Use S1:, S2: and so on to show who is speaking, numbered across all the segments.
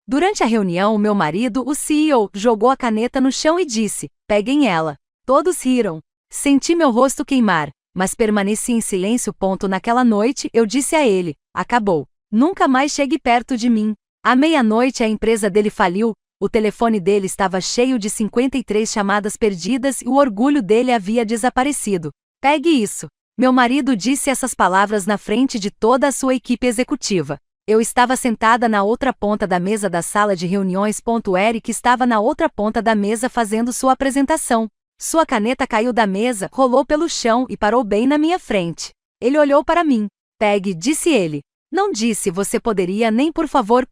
S1: Durante a reunião, meu marido, o CEO, jogou a caneta no chão e disse: "Peguem ela." Todos riram. Senti meu rosto queimar, mas permaneci em silêncio. Naquela noite, eu disse a ele: "Acabou. Nunca mais chegue perto de mim." À meia-noite, a empresa dele faliu, o telefone dele estava cheio de 53 chamadas perdidas e o orgulho dele havia desaparecido. "Pegue isso." Meu marido disse essas palavras na frente de toda a sua equipe executiva. Eu estava sentada na outra ponta da mesa da sala de reuniões. Eric estava na outra ponta da mesa fazendo sua apresentação. Sua caneta caiu da mesa, rolou pelo chão e parou bem na minha frente. Ele olhou para mim. "Pegue", disse ele. "Não disse você poderia nem por favor.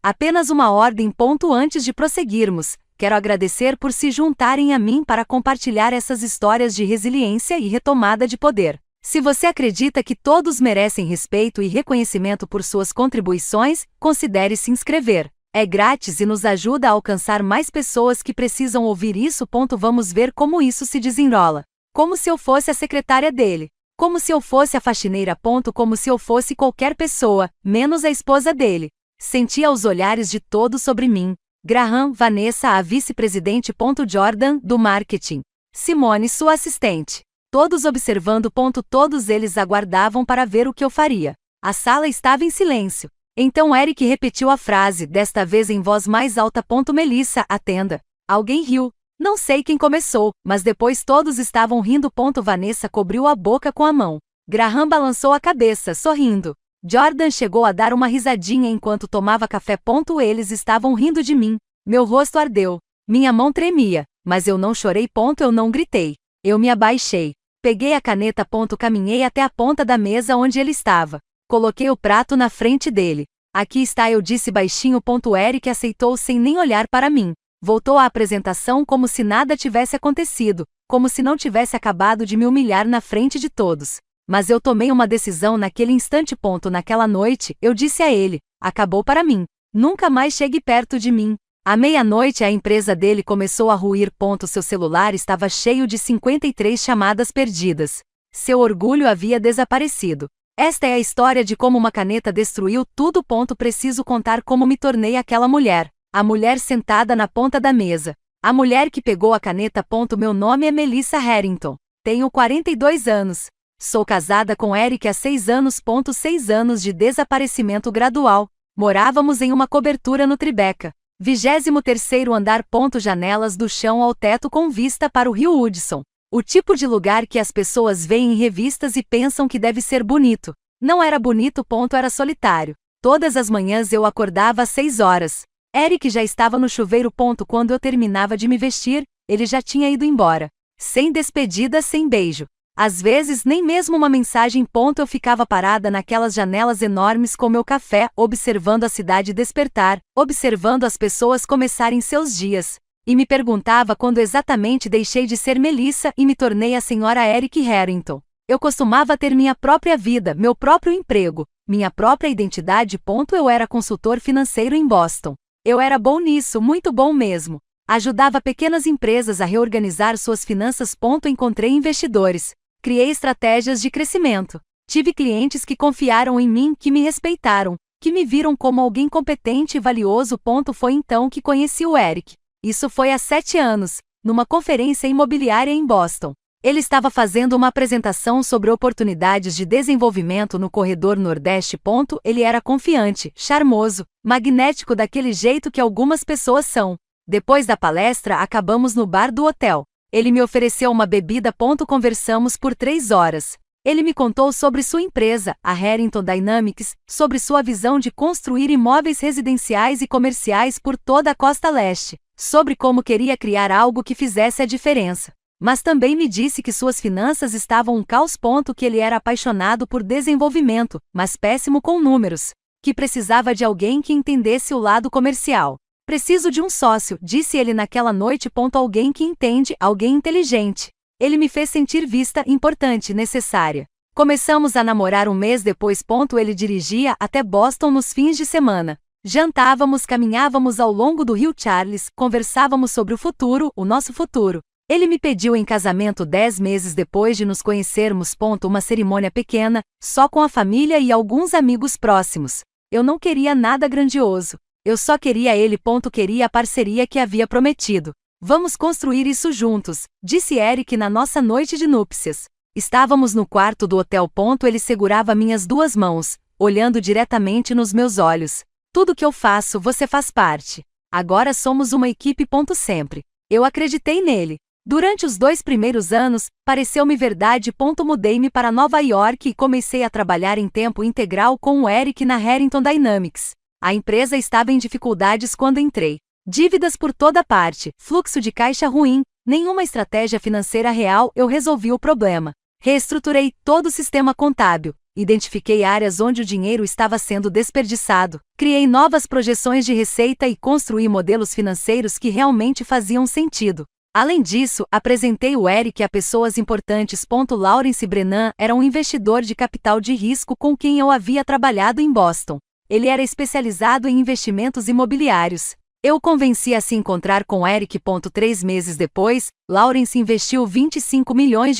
S1: Apenas uma ordem. Antes de prosseguirmos, quero agradecer por se juntarem a mim para compartilhar essas histórias de resiliência e retomada de poder. Se você acredita que todos merecem respeito e reconhecimento por suas contribuições, considere se inscrever. É grátis e nos ajuda a alcançar mais pessoas que precisam ouvir isso. Vamos ver como isso se desenrola. Como se eu fosse a secretária dele. Como se eu fosse a faxineira. Como se eu fosse qualquer pessoa, menos a esposa dele. Sentia os olhares de todos sobre mim. Graham, Vanessa, a vice-presidente. Jordan, do marketing. Simone, sua assistente. Todos observando. Todos eles aguardavam para ver o que eu faria. A sala estava em silêncio. Então Eric repetiu a frase, desta vez em voz mais alta. "Melissa, atenda." Alguém riu. Não sei quem começou, mas depois todos estavam rindo. Vanessa cobriu a boca com a mão. Graham balançou a cabeça, sorrindo. Jordan chegou a dar uma risadinha enquanto tomava café. Eles estavam rindo de mim. Meu rosto ardeu. Minha mão tremia, mas eu não chorei. Eu não gritei. Eu me abaixei. Peguei a caneta. Caminhei até a ponta da mesa onde ele estava. Coloquei o prato na frente dele. "Aqui está", eu disse baixinho. Eric aceitou sem nem olhar para mim. Voltou à apresentação como se nada tivesse acontecido, como se não tivesse acabado de me humilhar na frente de todos. Mas eu tomei uma decisão naquele instante. Naquela noite, eu disse a ele: "Acabou para mim. Nunca mais chegue perto de mim." À meia-noite, a empresa dele começou a ruir. Seu celular estava cheio de 53 chamadas perdidas. Seu orgulho havia desaparecido. Esta é a história de como uma caneta destruiu tudo. Preciso contar como me tornei aquela mulher. A mulher sentada na ponta da mesa. A mulher que pegou a caneta. Meu nome é Melissa Harrington. Tenho 42 anos. Sou casada com Eric há 6 anos. 6 anos de desaparecimento gradual. Morávamos em uma cobertura no Tribeca. 23º andar. Janelas do chão ao teto com vista para o rio Hudson. O tipo de lugar que as pessoas veem em revistas e pensam que deve ser bonito. Não era bonito. Era solitário. Todas as manhãs eu acordava às 6 horas. Eric já estava no chuveiro. Quando eu terminava de me vestir, ele já tinha ido embora. Sem despedida, sem beijo. Às vezes nem mesmo uma mensagem. Eu ficava parada naquelas janelas enormes com meu café, observando a cidade despertar, observando as pessoas começarem seus dias. E me perguntava quando exatamente deixei de ser Melissa e me tornei a senhora Eric Harrington. Eu costumava ter minha própria vida, meu próprio emprego, minha própria identidade. Eu era consultor financeiro em Boston. Eu era bom nisso, muito bom mesmo. Ajudava pequenas empresas a reorganizar suas finanças. Encontrei investidores. Criei estratégias de crescimento. Tive clientes que confiaram em mim, que me respeitaram, que me viram como alguém competente e valioso. Foi então que conheci o Eric. Isso foi há 7 anos, numa conferência imobiliária em Boston. Ele estava fazendo uma apresentação sobre oportunidades de desenvolvimento no corredor Nordeste. Ele era confiante, charmoso, magnético daquele jeito que algumas pessoas são. Depois da palestra, acabamos no bar do hotel. Ele me ofereceu uma bebida. Conversamos por 3 horas. Ele me contou sobre sua empresa, a Harrington Dynamics, sobre sua visão de construir imóveis residenciais e comerciais por toda a costa leste, sobre como queria criar algo que fizesse a diferença. Mas também me disse que suas finanças estavam um caos. Que ele era apaixonado por desenvolvimento, mas péssimo com números. Que precisava de alguém que entendesse o lado comercial. "Preciso de um sócio", disse ele naquela noite. Alguém que entende, alguém inteligente. Ele me fez sentir vista, importante, necessária. Começamos a namorar um mês depois. Ele dirigia até Boston nos fins de semana. Jantávamos, caminhávamos ao longo do rio Charles, conversávamos sobre o futuro, o nosso futuro. Ele me pediu em casamento 10 meses depois de nos conhecermos. Uma cerimônia pequena, só com a família e alguns amigos próximos. Eu não queria nada grandioso. Eu só queria ele. Queria a parceria que havia prometido. Vamos construir isso juntos, disse Eric na nossa noite de núpcias. Estávamos no quarto do hotel. Ele segurava minhas duas mãos, olhando diretamente nos meus olhos. Tudo que eu faço, você faz parte. Agora somos uma equipe. Sempre. Eu acreditei nele. Durante os 2 primeiros anos, pareceu-me verdade. Mudei-me para Nova York e comecei a trabalhar em tempo integral com o Eric na Harrington Dynamics. A empresa estava em dificuldades quando entrei. Dívidas por toda parte, fluxo de caixa ruim, nenhuma estratégia financeira real. Eu resolvi o problema. Reestruturei todo o sistema contábil, identifiquei áreas onde o dinheiro estava sendo desperdiçado, criei novas projeções de receita e construí modelos financeiros que realmente faziam sentido. Além disso, apresentei o Eric a pessoas importantes. Lawrence Brennan era um investidor de capital de risco com quem eu havia trabalhado em Boston. Ele era especializado em investimentos imobiliários. Eu o convenci a se encontrar com Eric. 3 meses depois, Lawrence investiu $25 milhões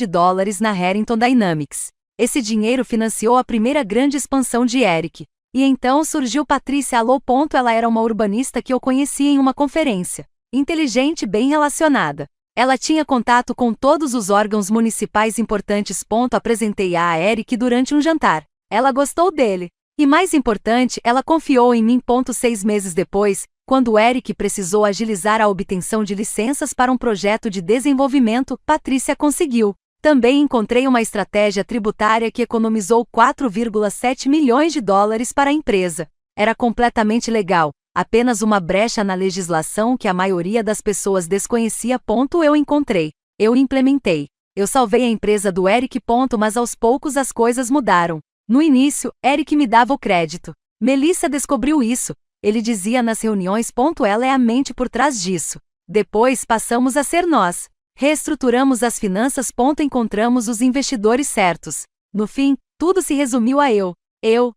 S1: na Harrington Dynamics. Esse dinheiro financiou a primeira grande expansão de Eric. E então surgiu Patricia Low. Ela era uma urbanista que eu conheci em uma conferência. Inteligente e bem relacionada. Ela tinha contato com todos os órgãos municipais importantes. Apresentei-a a Eric durante um jantar. Ela gostou dele. E mais importante, ela confiou em mim. 6 meses depois, quando Eric precisou agilizar a obtenção de licenças para um projeto de desenvolvimento, Patricia conseguiu. Também encontrei uma estratégia tributária que economizou $4,7 milhões para a empresa. Era completamente legal, apenas uma brecha na legislação que a maioria das pessoas desconhecia. Eu encontrei. Eu implementei. Eu salvei a empresa do Eric. Mas aos poucos as coisas mudaram. No início, Eric me dava o crédito. Melissa descobriu isso. Ele dizia nas reuniões. Ela é a mente por trás disso. Depois passamos a ser nós. Reestruturamos as finanças. Encontramos os investidores certos. No fim, tudo se resumiu a eu. Eu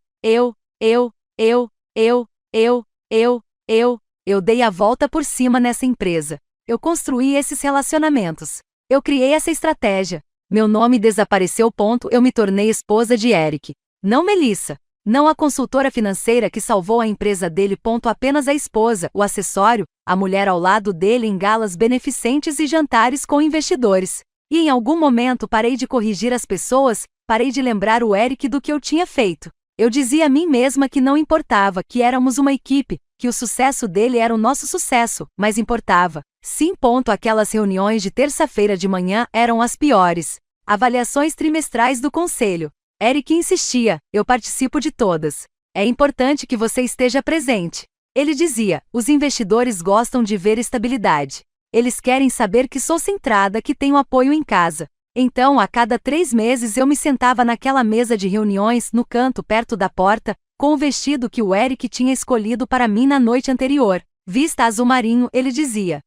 S1: dei a volta por cima nessa empresa. Eu construí esses relacionamentos. Eu criei essa estratégia. Meu nome desapareceu. Eu me tornei esposa de Eric. Não Melissa. Não a consultora financeira que salvou a empresa dele. Apenas a esposa, o acessório, a mulher ao lado dele em galas beneficentes e jantares com investidores. E em algum momento parei de corrigir as pessoas, parei de lembrar o Eric do que eu tinha feito. Eu dizia a mim mesma que não importava, que éramos uma equipe, que o sucesso dele era o nosso sucesso, mas importava. Sim. Aquelas reuniões de terça-feira de manhã eram as piores. Avaliações trimestrais do conselho. Eric insistia, eu participo de todas. É importante que você esteja presente. Ele dizia, os investidores gostam de ver estabilidade. Eles querem saber que sou centrada, que tenho apoio em casa. Então, a cada 3 meses eu me sentava naquela mesa de reuniões, no canto perto da porta, com o vestido que o Eric tinha escolhido para mim na noite anterior. Vista azul marinho, ele dizia.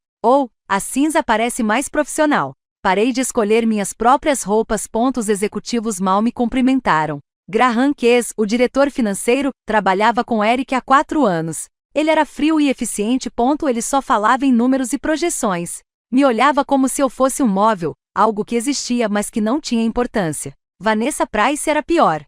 S1: A cinza parece mais profissional. Parei de escolher minhas próprias roupas. Os executivos mal me cumprimentaram. Graham Kess, o diretor financeiro, trabalhava com Eric há 4 anos. Ele era frio e eficiente. Ele só falava em números e projeções. Me olhava como se eu fosse um móvel, algo que existia mas que não tinha importância. Vanessa Price era pior.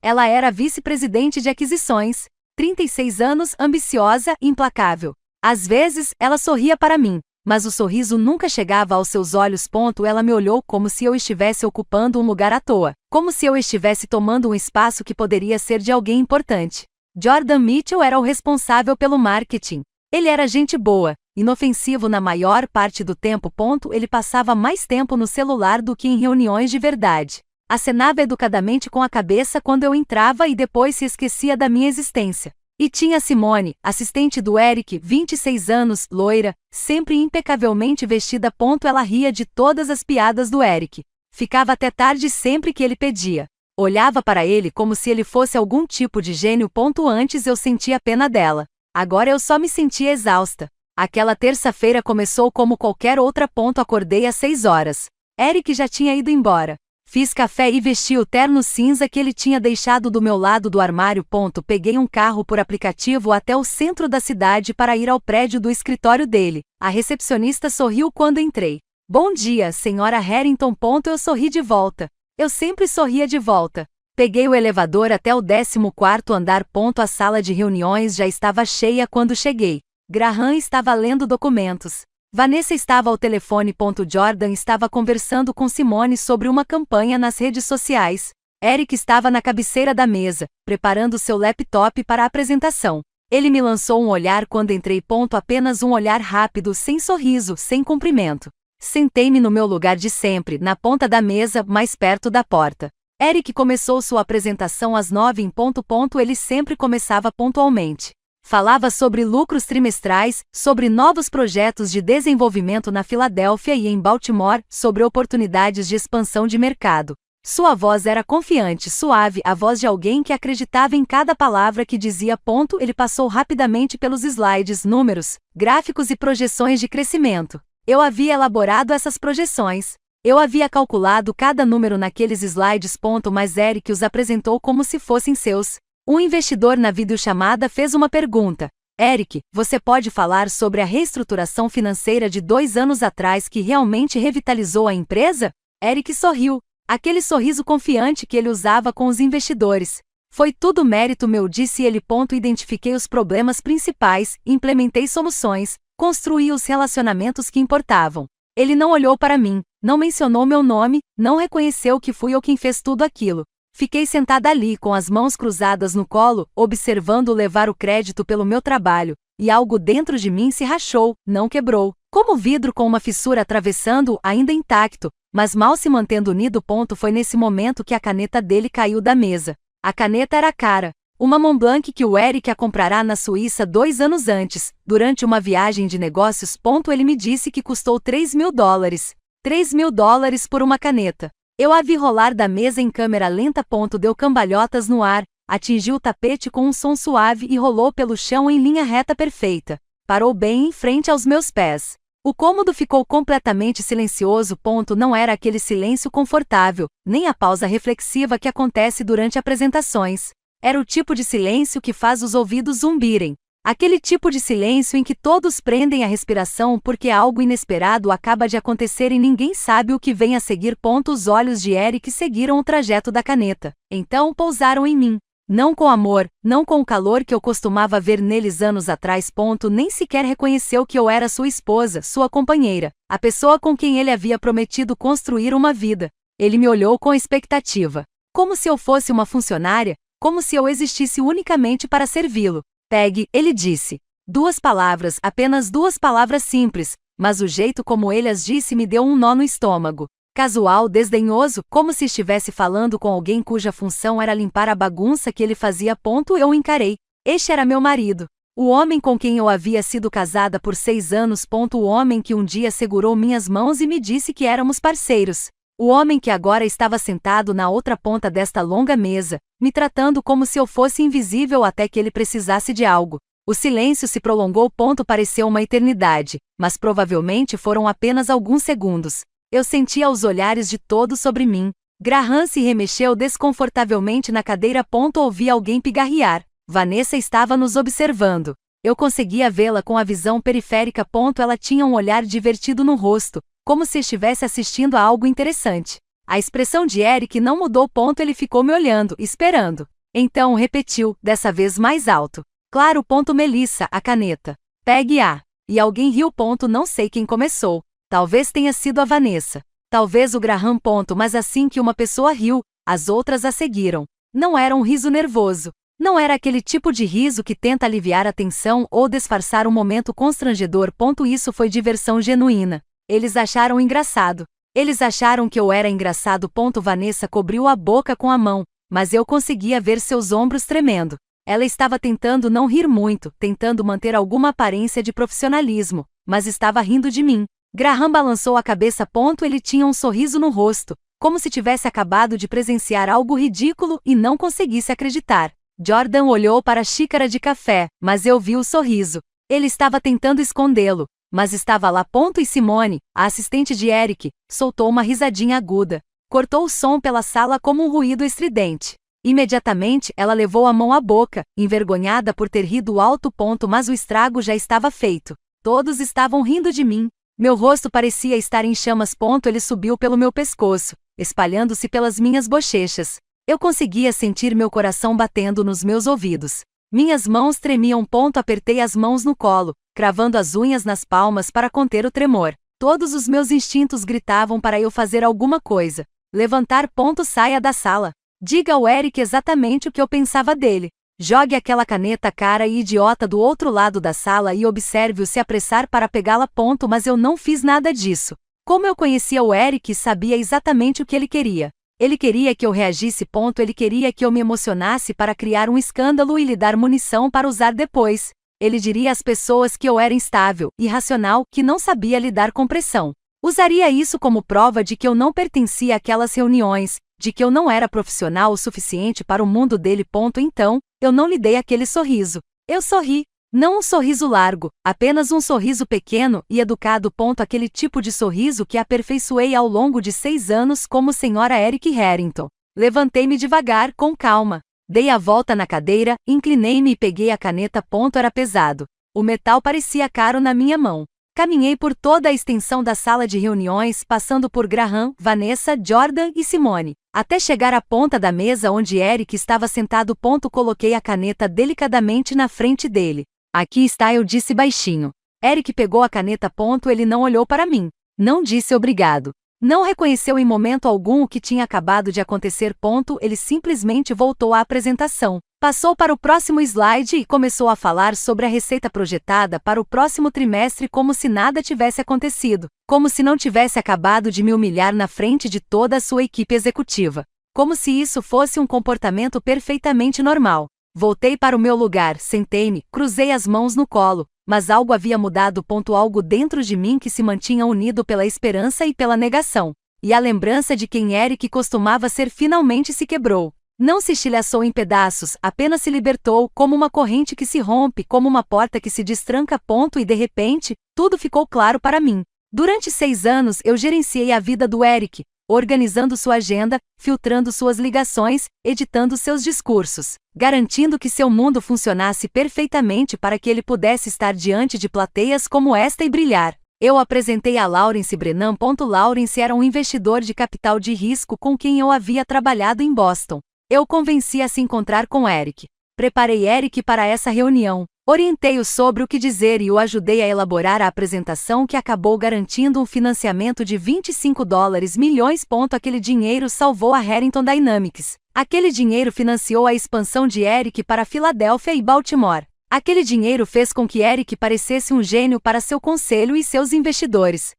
S1: Ela era vice-presidente de aquisições, 36 anos, ambiciosa e implacável. Às vezes, ela sorria para mim, mas o sorriso nunca chegava aos seus olhos. Ela me olhou como se eu estivesse ocupando um lugar à toa, como se eu estivesse tomando um espaço que poderia ser de alguém importante. Jordan Mitchell era o responsável pelo marketing. Ele era gente boa, inofensivo na maior parte do tempo. Ele passava mais tempo no celular do que em reuniões de verdade. Acenava educadamente com a cabeça quando eu entrava e depois se esquecia da minha existência. E tinha Simone, assistente do Eric, 26 anos, loira, sempre impecavelmente vestida. Ela ria de todas as piadas do Eric. Ficava até tarde sempre que ele pedia. Olhava para ele como se ele fosse algum tipo de gênio. Antes eu sentia pena dela. Agora eu só me sentia exausta. Aquela terça-feira começou como qualquer outra. Acordei às 6 horas. Eric já tinha ido embora. Fiz café e vesti o terno cinza que ele tinha deixado do meu lado do armário. Peguei um carro por aplicativo até o centro da cidade para ir ao prédio do escritório dele. A recepcionista sorriu quando entrei. Bom dia, senhora Harrington. Eu sorri de volta. Eu sempre sorria de volta. Peguei o elevador até o 14º andar. A sala de reuniões já estava cheia quando cheguei. Graham estava lendo documentos. Vanessa estava ao telefone. Jordan estava conversando com Simone sobre uma campanha nas redes sociais. Eric estava na cabeceira da mesa, preparando seu laptop para a apresentação. Ele me lançou um olhar quando entrei. Apenas um olhar rápido, sem sorriso, sem cumprimento. Sentei-me no meu lugar de sempre, na ponta da mesa, mais perto da porta. Eric começou sua apresentação às 9 em ponto. Ele sempre começava pontualmente. Falava sobre lucros trimestrais, sobre novos projetos de desenvolvimento na Filadélfia e em Baltimore, sobre oportunidades de expansão de mercado. Sua voz era confiante, suave, a voz de alguém que acreditava em cada palavra que dizia. Ele passou rapidamente pelos slides, números, gráficos e projeções de crescimento. Eu havia elaborado essas projeções. Eu havia calculado cada número naqueles slides. Mas Eric os apresentou como se fossem seus. Um investidor na videochamada fez uma pergunta. Eric, você pode falar sobre a reestruturação financeira de 2 anos atrás que realmente revitalizou a empresa? Eric sorriu. Aquele sorriso confiante que ele usava com os investidores. Foi tudo mérito meu, disse ele. Identifiquei os problemas principais, implementei soluções, construí os relacionamentos que importavam. Ele não olhou para mim, não mencionou meu nome, não reconheceu que fui eu quem fez tudo aquilo. Fiquei sentada ali com as mãos cruzadas no colo, observando-o levar o crédito pelo meu trabalho, e algo dentro de mim se rachou, não quebrou, como vidro com uma fissura atravessando-o, ainda intacto, mas mal se mantendo unido. Foi nesse momento que a caneta dele caiu da mesa. A caneta era cara. Uma Montblanc que o Eric a comprará na Suíça 2 anos antes, durante uma viagem de negócios. Ele me disse que custou $3.000. $3.000 por uma caneta. Eu a vi rolar da mesa em câmera lenta. Deu cambalhotas no ar, atingiu o tapete com um som suave e rolou pelo chão em linha reta perfeita. Parou bem em frente aos meus pés. O cômodo ficou completamente silencioso. Não era aquele silêncio confortável, nem a pausa reflexiva que acontece durante apresentações. Era o tipo de silêncio que faz os ouvidos zumbirem. Aquele tipo de silêncio em que todos prendem a respiração porque algo inesperado acaba de acontecer e ninguém sabe o que vem a seguir. Os olhos de Eric seguiram o trajeto da caneta. Então pousaram em mim. Não com amor, não com o calor que eu costumava ver neles anos atrás. Nem sequer reconheceu que eu era sua esposa, sua companheira, a pessoa com quem ele havia prometido construir uma vida. Ele me olhou com expectativa. Como se eu fosse uma funcionária, como se eu existisse unicamente para servi-lo. Pegue, ele disse. 2 palavras, apenas 2 palavras simples, mas o jeito como ele as disse me deu um nó no estômago. Casual, desdenhoso, como se estivesse falando com alguém cuja função era limpar a bagunça que ele fazia. Eu o encarei. Este era meu marido. O homem com quem eu havia sido casada por 6 anos. O homem que um dia segurou minhas mãos e me disse que éramos parceiros. O homem que agora estava sentado na outra ponta desta longa mesa, me tratando como se eu fosse invisível até que ele precisasse de algo. O silêncio se prolongou. Pareceu uma eternidade, mas provavelmente foram apenas alguns segundos. Eu sentia os olhares de todos sobre mim. Graham se remexeu desconfortavelmente na cadeira. Ouvi alguém pigarrear. Vanessa estava nos observando. Eu conseguia vê-la com a visão periférica. Ela tinha um olhar divertido no rosto, como se estivesse assistindo a algo interessante. A expressão de Eric não mudou. Ele ficou me olhando, esperando. Então repetiu, dessa vez mais alto. Claro. Melissa, a caneta. Pegue-a. E alguém riu. Não sei quem começou. Talvez tenha sido a Vanessa. Talvez o Graham. Mas assim que uma pessoa riu, as outras a seguiram. Não era um riso nervoso. Não era aquele tipo de riso que tenta aliviar a tensão ou disfarçar um momento constrangedor. Isso foi diversão genuína. Eles acharam engraçado. Eles acharam que eu era engraçado. Vanessa cobriu a boca com a mão, mas eu conseguia ver seus ombros tremendo. Ela estava tentando não rir muito, tentando manter alguma aparência de profissionalismo, mas estava rindo de mim. Graham balançou a cabeça. Ele tinha um sorriso no rosto, como se tivesse acabado de presenciar algo ridículo e não conseguisse acreditar. Jordan olhou para a xícara de café, mas eu vi o sorriso. Ele estava tentando escondê-lo, mas estava lá. E Simone, a assistente de Eric, soltou uma risadinha aguda. Cortou o som pela sala como um ruído estridente. Imediatamente, ela levou a mão à boca, envergonhada por ter rido alto. Mas o estrago já estava feito. Todos estavam rindo de mim. Meu rosto parecia estar em chamas. Ele subiu pelo meu pescoço, espalhando-se pelas minhas bochechas. Eu conseguia sentir meu coração batendo nos meus ouvidos. Minhas mãos tremiam. Apertei as mãos no colo, cravando as unhas nas palmas para conter o tremor. Todos os meus instintos gritavam para eu fazer alguma coisa. Levantar. Saia da sala. Diga ao Eric exatamente o que eu pensava dele. Jogue aquela caneta cara e idiota do outro lado da sala e observe-o se apressar para pegá-la. Mas eu não fiz nada disso. Como eu conhecia o Eric, sabia exatamente o que ele queria. Ele queria que eu reagisse. Ele queria que eu me emocionasse para criar um escândalo e lhe dar munição para usar depois. Ele diria às pessoas que eu era instável, irracional, que não sabia lidar com pressão. Usaria isso como prova de que eu não pertencia àquelas reuniões, de que eu não era profissional o suficiente para o mundo dele. Então, eu não lhe dei aquele sorriso. Eu sorri. Não um sorriso largo, apenas um sorriso pequeno e educado. Aquele tipo de sorriso que aperfeiçoei ao longo de 6 anos como Sra. Eric Harrington. Levantei-me devagar, com calma. Dei a volta na cadeira, inclinei-me e peguei a caneta. Era pesado. O metal parecia caro na minha mão. Caminhei por toda a extensão da sala de reuniões, passando por Graham, Vanessa, Jordan e Simone, até chegar à ponta da mesa onde Eric estava sentado. Coloquei a caneta delicadamente na frente dele. Aqui está, eu disse baixinho. Eric pegou a caneta. Ele não olhou para mim. Não disse obrigado. Não reconheceu em momento algum o que tinha acabado de acontecer. Ele simplesmente voltou à apresentação. Passou para o próximo slide e começou a falar sobre a receita projetada para o próximo trimestre como se nada tivesse acontecido. Como se não tivesse acabado de me humilhar na frente de toda a sua equipe executiva. Como se isso fosse um comportamento perfeitamente normal. Voltei para o meu lugar, sentei-me, cruzei as mãos no colo, mas algo havia mudado. Algo dentro de mim que se mantinha unido pela esperança e pela negação. E a lembrança de quem Eric costumava ser finalmente se quebrou. Não se estilhaçou em pedaços, apenas se libertou, como uma corrente que se rompe, como uma porta que se destranca. E de repente, tudo ficou claro para mim. Durante 6 anos eu gerenciei a vida do Eric, organizando sua agenda, filtrando suas ligações, editando seus discursos, garantindo que seu mundo funcionasse perfeitamente para que ele pudesse estar diante de plateias como esta e brilhar. Eu apresentei a Lawrence Brennan. Lawrence era um investidor de capital de risco com quem eu havia trabalhado em Boston. Eu o convenci a se encontrar com Eric. Preparei Eric para essa reunião. Orientei-o sobre o que dizer e o ajudei a elaborar a apresentação que acabou garantindo um financiamento de $25 milhões. Aquele dinheiro salvou a Harrington Dynamics. Aquele dinheiro financiou a expansão de Eric para Filadélfia e Baltimore. Aquele dinheiro fez com que Eric parecesse um gênio para seu conselho e seus investidores.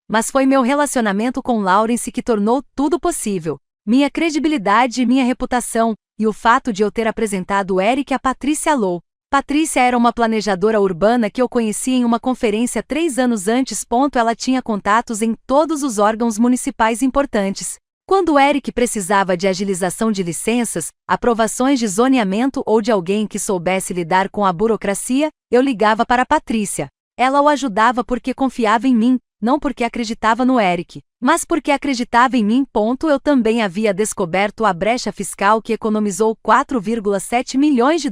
S1: Mas foi meu relacionamento com Lawrence que tornou tudo possível. Minha credibilidade e minha reputação, e o fato de eu ter apresentado Eric a Patricia Lowe. Patricia era uma planejadora urbana que eu conheci em uma conferência 3 anos antes. Ela tinha contatos em todos os órgãos municipais importantes. Quando Eric precisava de agilização de licenças, aprovações de zoneamento ou de alguém que soubesse lidar com a burocracia, eu ligava para Patricia. Ela o ajudava porque confiava em mim, não porque acreditava no Eric, mas porque acreditava em mim. Eu também havia descoberto a brecha fiscal que economizou $4,7 milhões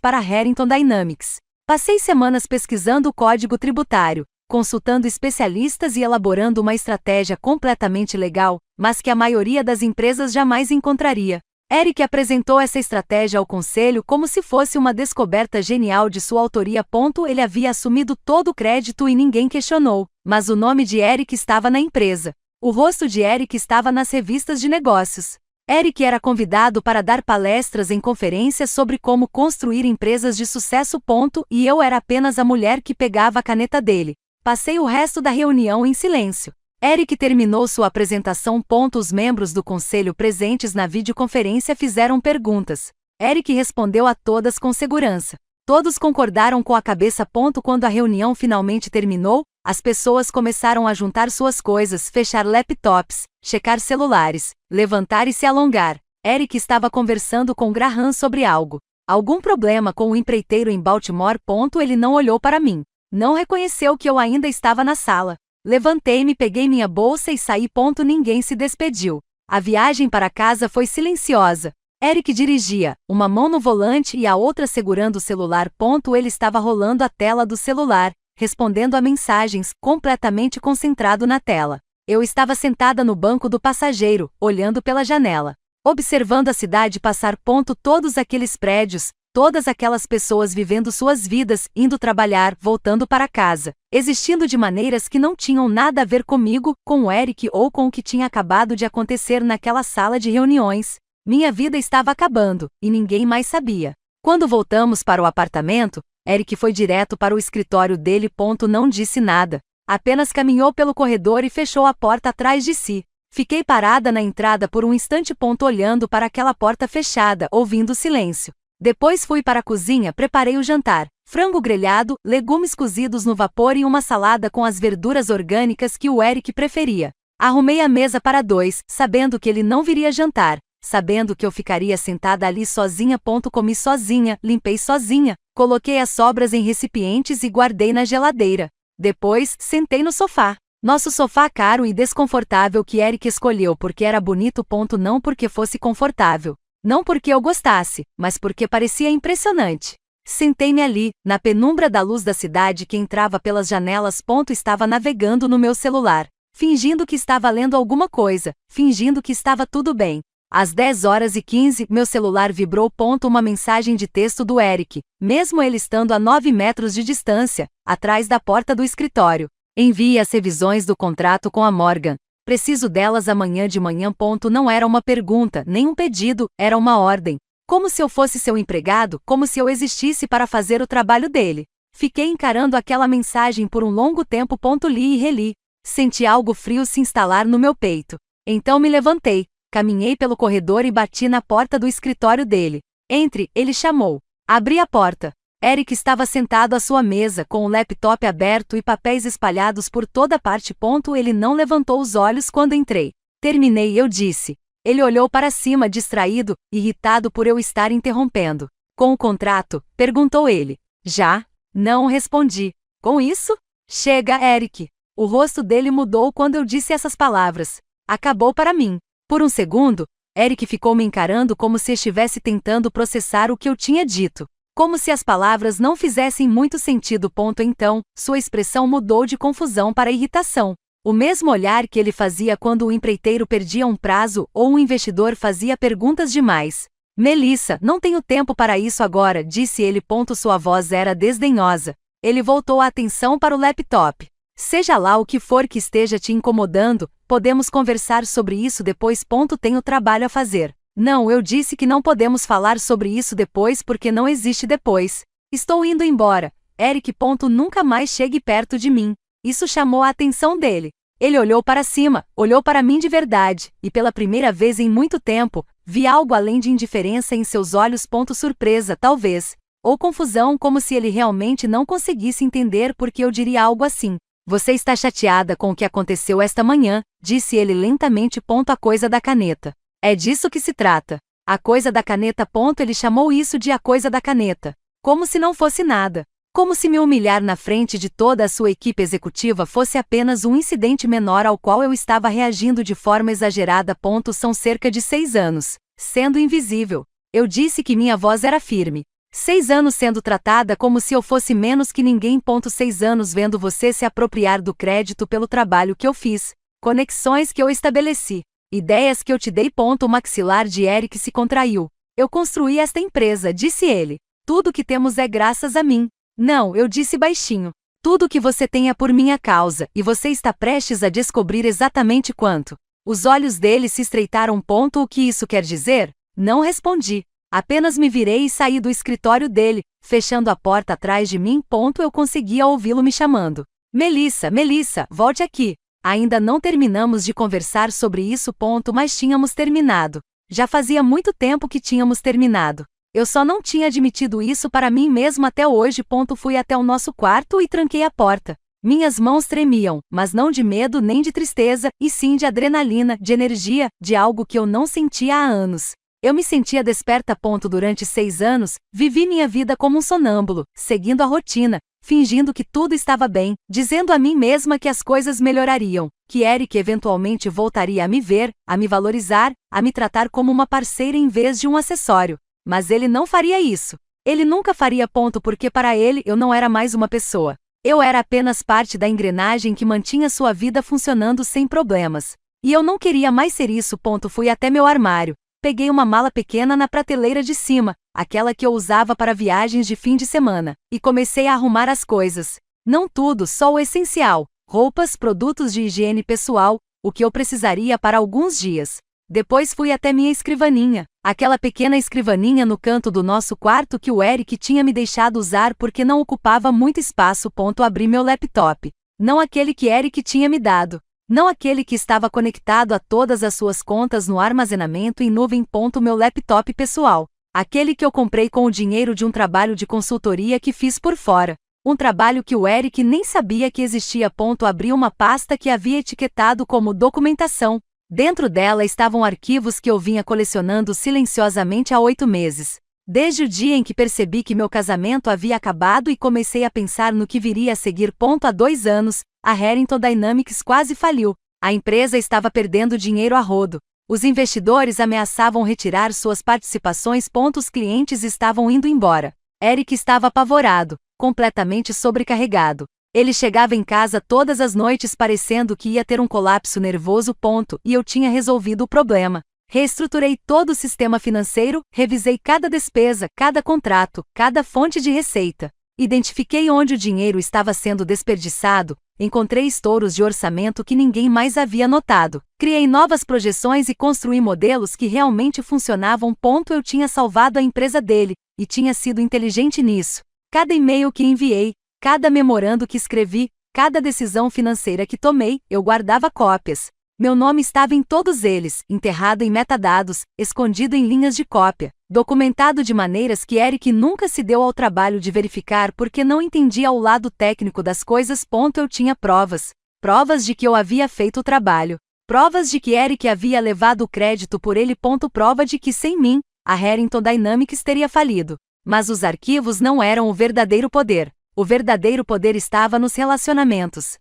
S1: para a Harrington Dynamics. Passei semanas pesquisando o código tributário, consultando especialistas e elaborando uma estratégia completamente legal, mas que a maioria das empresas jamais encontraria. Eric apresentou essa estratégia ao conselho como se fosse uma descoberta genial de sua autoria. Ele havia assumido todo o crédito e ninguém questionou, mas o nome de Eric estava na empresa. O rosto de Eric estava nas revistas de negócios. Eric era convidado para dar palestras em conferências sobre como construir empresas de sucesso. E eu era apenas a mulher que pegava a caneta dele. Passei o resto da reunião em silêncio. Eric terminou sua apresentação. Os membros do conselho presentes na videoconferência fizeram perguntas. Eric respondeu a todas com segurança. Todos concordaram com a cabeça. Quando a reunião finalmente terminou, as pessoas começaram a juntar suas coisas, fechar laptops, checar celulares, levantar e se alongar. Eric estava conversando com Graham sobre algo. Algum problema com o empreiteiro em Baltimore. Ele não olhou para mim. Não reconheceu que eu ainda estava na sala. Levantei-me, peguei minha bolsa e saí. Ninguém se despediu. A viagem para casa foi silenciosa. Eric dirigia, uma mão no volante e a outra segurando o celular. Ele estava rolando a tela do celular, respondendo a mensagens, completamente concentrado na tela. Eu estava sentada no banco do passageiro, olhando pela janela. observando a cidade passar. Todos aqueles prédios, todas aquelas pessoas vivendo suas vidas, indo trabalhar, voltando para casa, existindo de maneiras que não tinham nada a ver comigo, com o Eric ou com o que tinha acabado de acontecer naquela sala de reuniões. Minha vida estava acabando, e ninguém mais sabia. Quando voltamos para o apartamento, Eric foi direto para o escritório dele. Não disse nada. Apenas caminhou pelo corredor e fechou a porta atrás de si. Fiquei parada na entrada por um instante. Olhando para aquela porta fechada, ouvindo o silêncio. Depois fui para a cozinha, preparei o jantar. Frango grelhado, legumes cozidos no vapor e uma salada com as verduras orgânicas que o Eric preferia. Arrumei a mesa para dois, sabendo que ele não viria jantar. Sabendo que eu ficaria sentada ali sozinha. Comi sozinha, limpei sozinha, coloquei as sobras em recipientes e guardei na geladeira. Depois, sentei no sofá. Nosso sofá caro e desconfortável que Eric escolheu porque era bonito. Não porque fosse confortável. Não porque eu gostasse, mas porque parecia impressionante. Sentei-me ali, na penumbra da luz da cidade que entrava pelas janelas. Estava navegando no meu celular, fingindo que estava lendo alguma coisa, fingindo que estava tudo bem. Às 10h15, meu celular vibrou. Uma mensagem de texto do Eric, mesmo ele estando a 9 metros de distância, atrás da porta do escritório. Envie as revisões do contrato com a Morgan. Preciso delas amanhã de manhã. Não era uma pergunta, nem um pedido, era uma ordem. Como se eu fosse seu empregado, como se eu existisse para fazer o trabalho dele. Fiquei encarando aquela mensagem por um longo tempo. Li e reli. Senti algo frio se instalar no meu peito. Então me levantei. Caminhei pelo corredor e bati na porta do escritório dele. Entre, ele chamou. Abri a porta. Eric estava sentado à sua mesa, com o laptop aberto e papéis espalhados por toda parte. Ele não levantou os olhos quando entrei. Terminei, eu disse. Ele olhou para cima, distraído, irritado por eu estar interrompendo. Com o contrato? Perguntou ele. Já? Não, respondi. Com isso? Chega, Eric. O rosto dele mudou quando eu disse essas palavras. Acabou para mim. Por um segundo, Eric ficou me encarando como se estivesse tentando processar o que eu tinha dito. Como se as palavras não fizessem muito sentido. Então, sua expressão mudou de confusão para irritação. O mesmo olhar que ele fazia quando o empreiteiro perdia um prazo ou um investidor fazia perguntas demais. Melissa, não tenho tempo para isso agora, disse ele. Sua voz era desdenhosa. Ele voltou a atenção para o laptop. Seja lá o que for que esteja te incomodando, podemos conversar sobre isso depois. Tenho trabalho a fazer. Não, eu disse que não podemos falar sobre isso depois porque não existe depois. Estou indo embora. Eric. Nunca mais chegue perto de mim. Isso chamou a atenção dele. Ele olhou para cima, olhou para mim de verdade, e pela primeira vez em muito tempo, vi algo além de indiferença em seus olhos. Surpresa, talvez. Ou confusão, como se ele realmente não conseguisse entender por que eu diria algo assim. Você está chateada com o que aconteceu esta manhã, disse ele lentamente. A coisa da caneta. É disso que se trata. A coisa da caneta. Ele chamou isso de a coisa da caneta. Como se não fosse nada. Como se me humilhar na frente de toda a sua equipe executiva fosse apenas um incidente menor ao qual eu estava reagindo de forma exagerada. São cerca de 6 anos. Sendo invisível. Eu disse que minha voz era firme. 6 anos sendo tratada como se eu fosse menos que ninguém. 6 anos vendo você se apropriar do crédito pelo trabalho que eu fiz. Conexões que eu estabeleci. Ideias que eu te dei. O maxilar de Eric se contraiu. Eu construí esta empresa, disse ele. Tudo que temos é graças a mim. Não, eu disse baixinho. Tudo que você tem é por minha causa, e você está prestes a descobrir exatamente quanto. Os olhos dele se estreitaram. O que isso quer dizer? Não respondi. Apenas me virei e saí do escritório dele, fechando a porta atrás de mim. Eu conseguia ouvi-lo me chamando. Melissa, Melissa, volte aqui. Ainda não terminamos de conversar sobre isso. Mas tínhamos terminado. Já fazia muito tempo que tínhamos terminado. Eu só não tinha admitido isso para mim mesmo até hoje. Fui até o nosso quarto e tranquei a porta. Minhas mãos tremiam, mas não de medo nem de tristeza, e sim de adrenalina, de energia, de algo que eu não sentia há anos. Eu me sentia desperta. Durante 6 anos, vivi minha vida como um sonâmbulo, seguindo a rotina, fingindo que tudo estava bem, dizendo a mim mesma que as coisas melhorariam, que Eric eventualmente voltaria a me ver, a me valorizar, a me tratar como uma parceira em vez de um acessório. Mas ele não faria isso. Ele nunca faria. Porque para ele eu não era mais uma pessoa. Eu era apenas parte da engrenagem que mantinha sua vida funcionando sem problemas. E eu não queria mais ser isso. Fui até meu armário. peguei uma mala pequena na prateleira de cima, aquela que eu usava para viagens de fim de semana, e comecei a arrumar as coisas. Não tudo, só o essencial: roupas, produtos de higiene pessoal, o que eu precisaria para alguns dias. Depois fui até minha escrivaninha, aquela pequena escrivaninha no canto do nosso quarto que o Eric tinha me deixado usar porque não ocupava muito espaço. Abri meu laptop. Não aquele que Eric tinha me dado. Não aquele que estava conectado a todas as suas contas no armazenamento em nuvem. Meu laptop pessoal. Aquele que eu comprei com o dinheiro de um trabalho de consultoria que fiz por fora. Um trabalho que o Eric nem sabia que existia. Abri uma pasta que havia etiquetado como documentação. Dentro dela estavam arquivos que eu vinha colecionando silenciosamente há 8 meses. Desde o dia em que percebi que meu casamento havia acabado e comecei a pensar no que viria a seguir. Há 2 anos, a Harrington Dynamics quase faliu. A empresa estava perdendo dinheiro a rodo. Os investidores ameaçavam retirar suas participações. Os clientes estavam indo embora. Eric estava apavorado, completamente sobrecarregado. Ele chegava em casa todas as noites parecendo que ia ter um colapso nervoso. E eu tinha resolvido o problema. Reestruturei todo o sistema financeiro, revisei cada despesa, cada contrato, cada fonte de receita. Identifiquei onde o dinheiro estava sendo desperdiçado, encontrei estouros de orçamento que ninguém mais havia notado. Criei novas projeções e construí modelos que realmente funcionavam. Eu tinha salvado a empresa dele, e tinha sido inteligente nisso. Cada e-mail que enviei, cada memorando que escrevi, cada decisão financeira que tomei, eu guardava cópias. Meu nome estava em todos eles, enterrado em metadados, escondido em linhas de cópia, documentado de maneiras que Eric nunca se deu ao trabalho de verificar porque não entendia o lado técnico das coisas. Eu tinha provas. Provas de que eu havia feito o trabalho. Provas de que Eric havia levado o crédito por ele. Prova de que sem mim, a Harrington Dynamics teria falido. Mas os arquivos não eram o verdadeiro poder. O verdadeiro poder estava nos relacionamentos.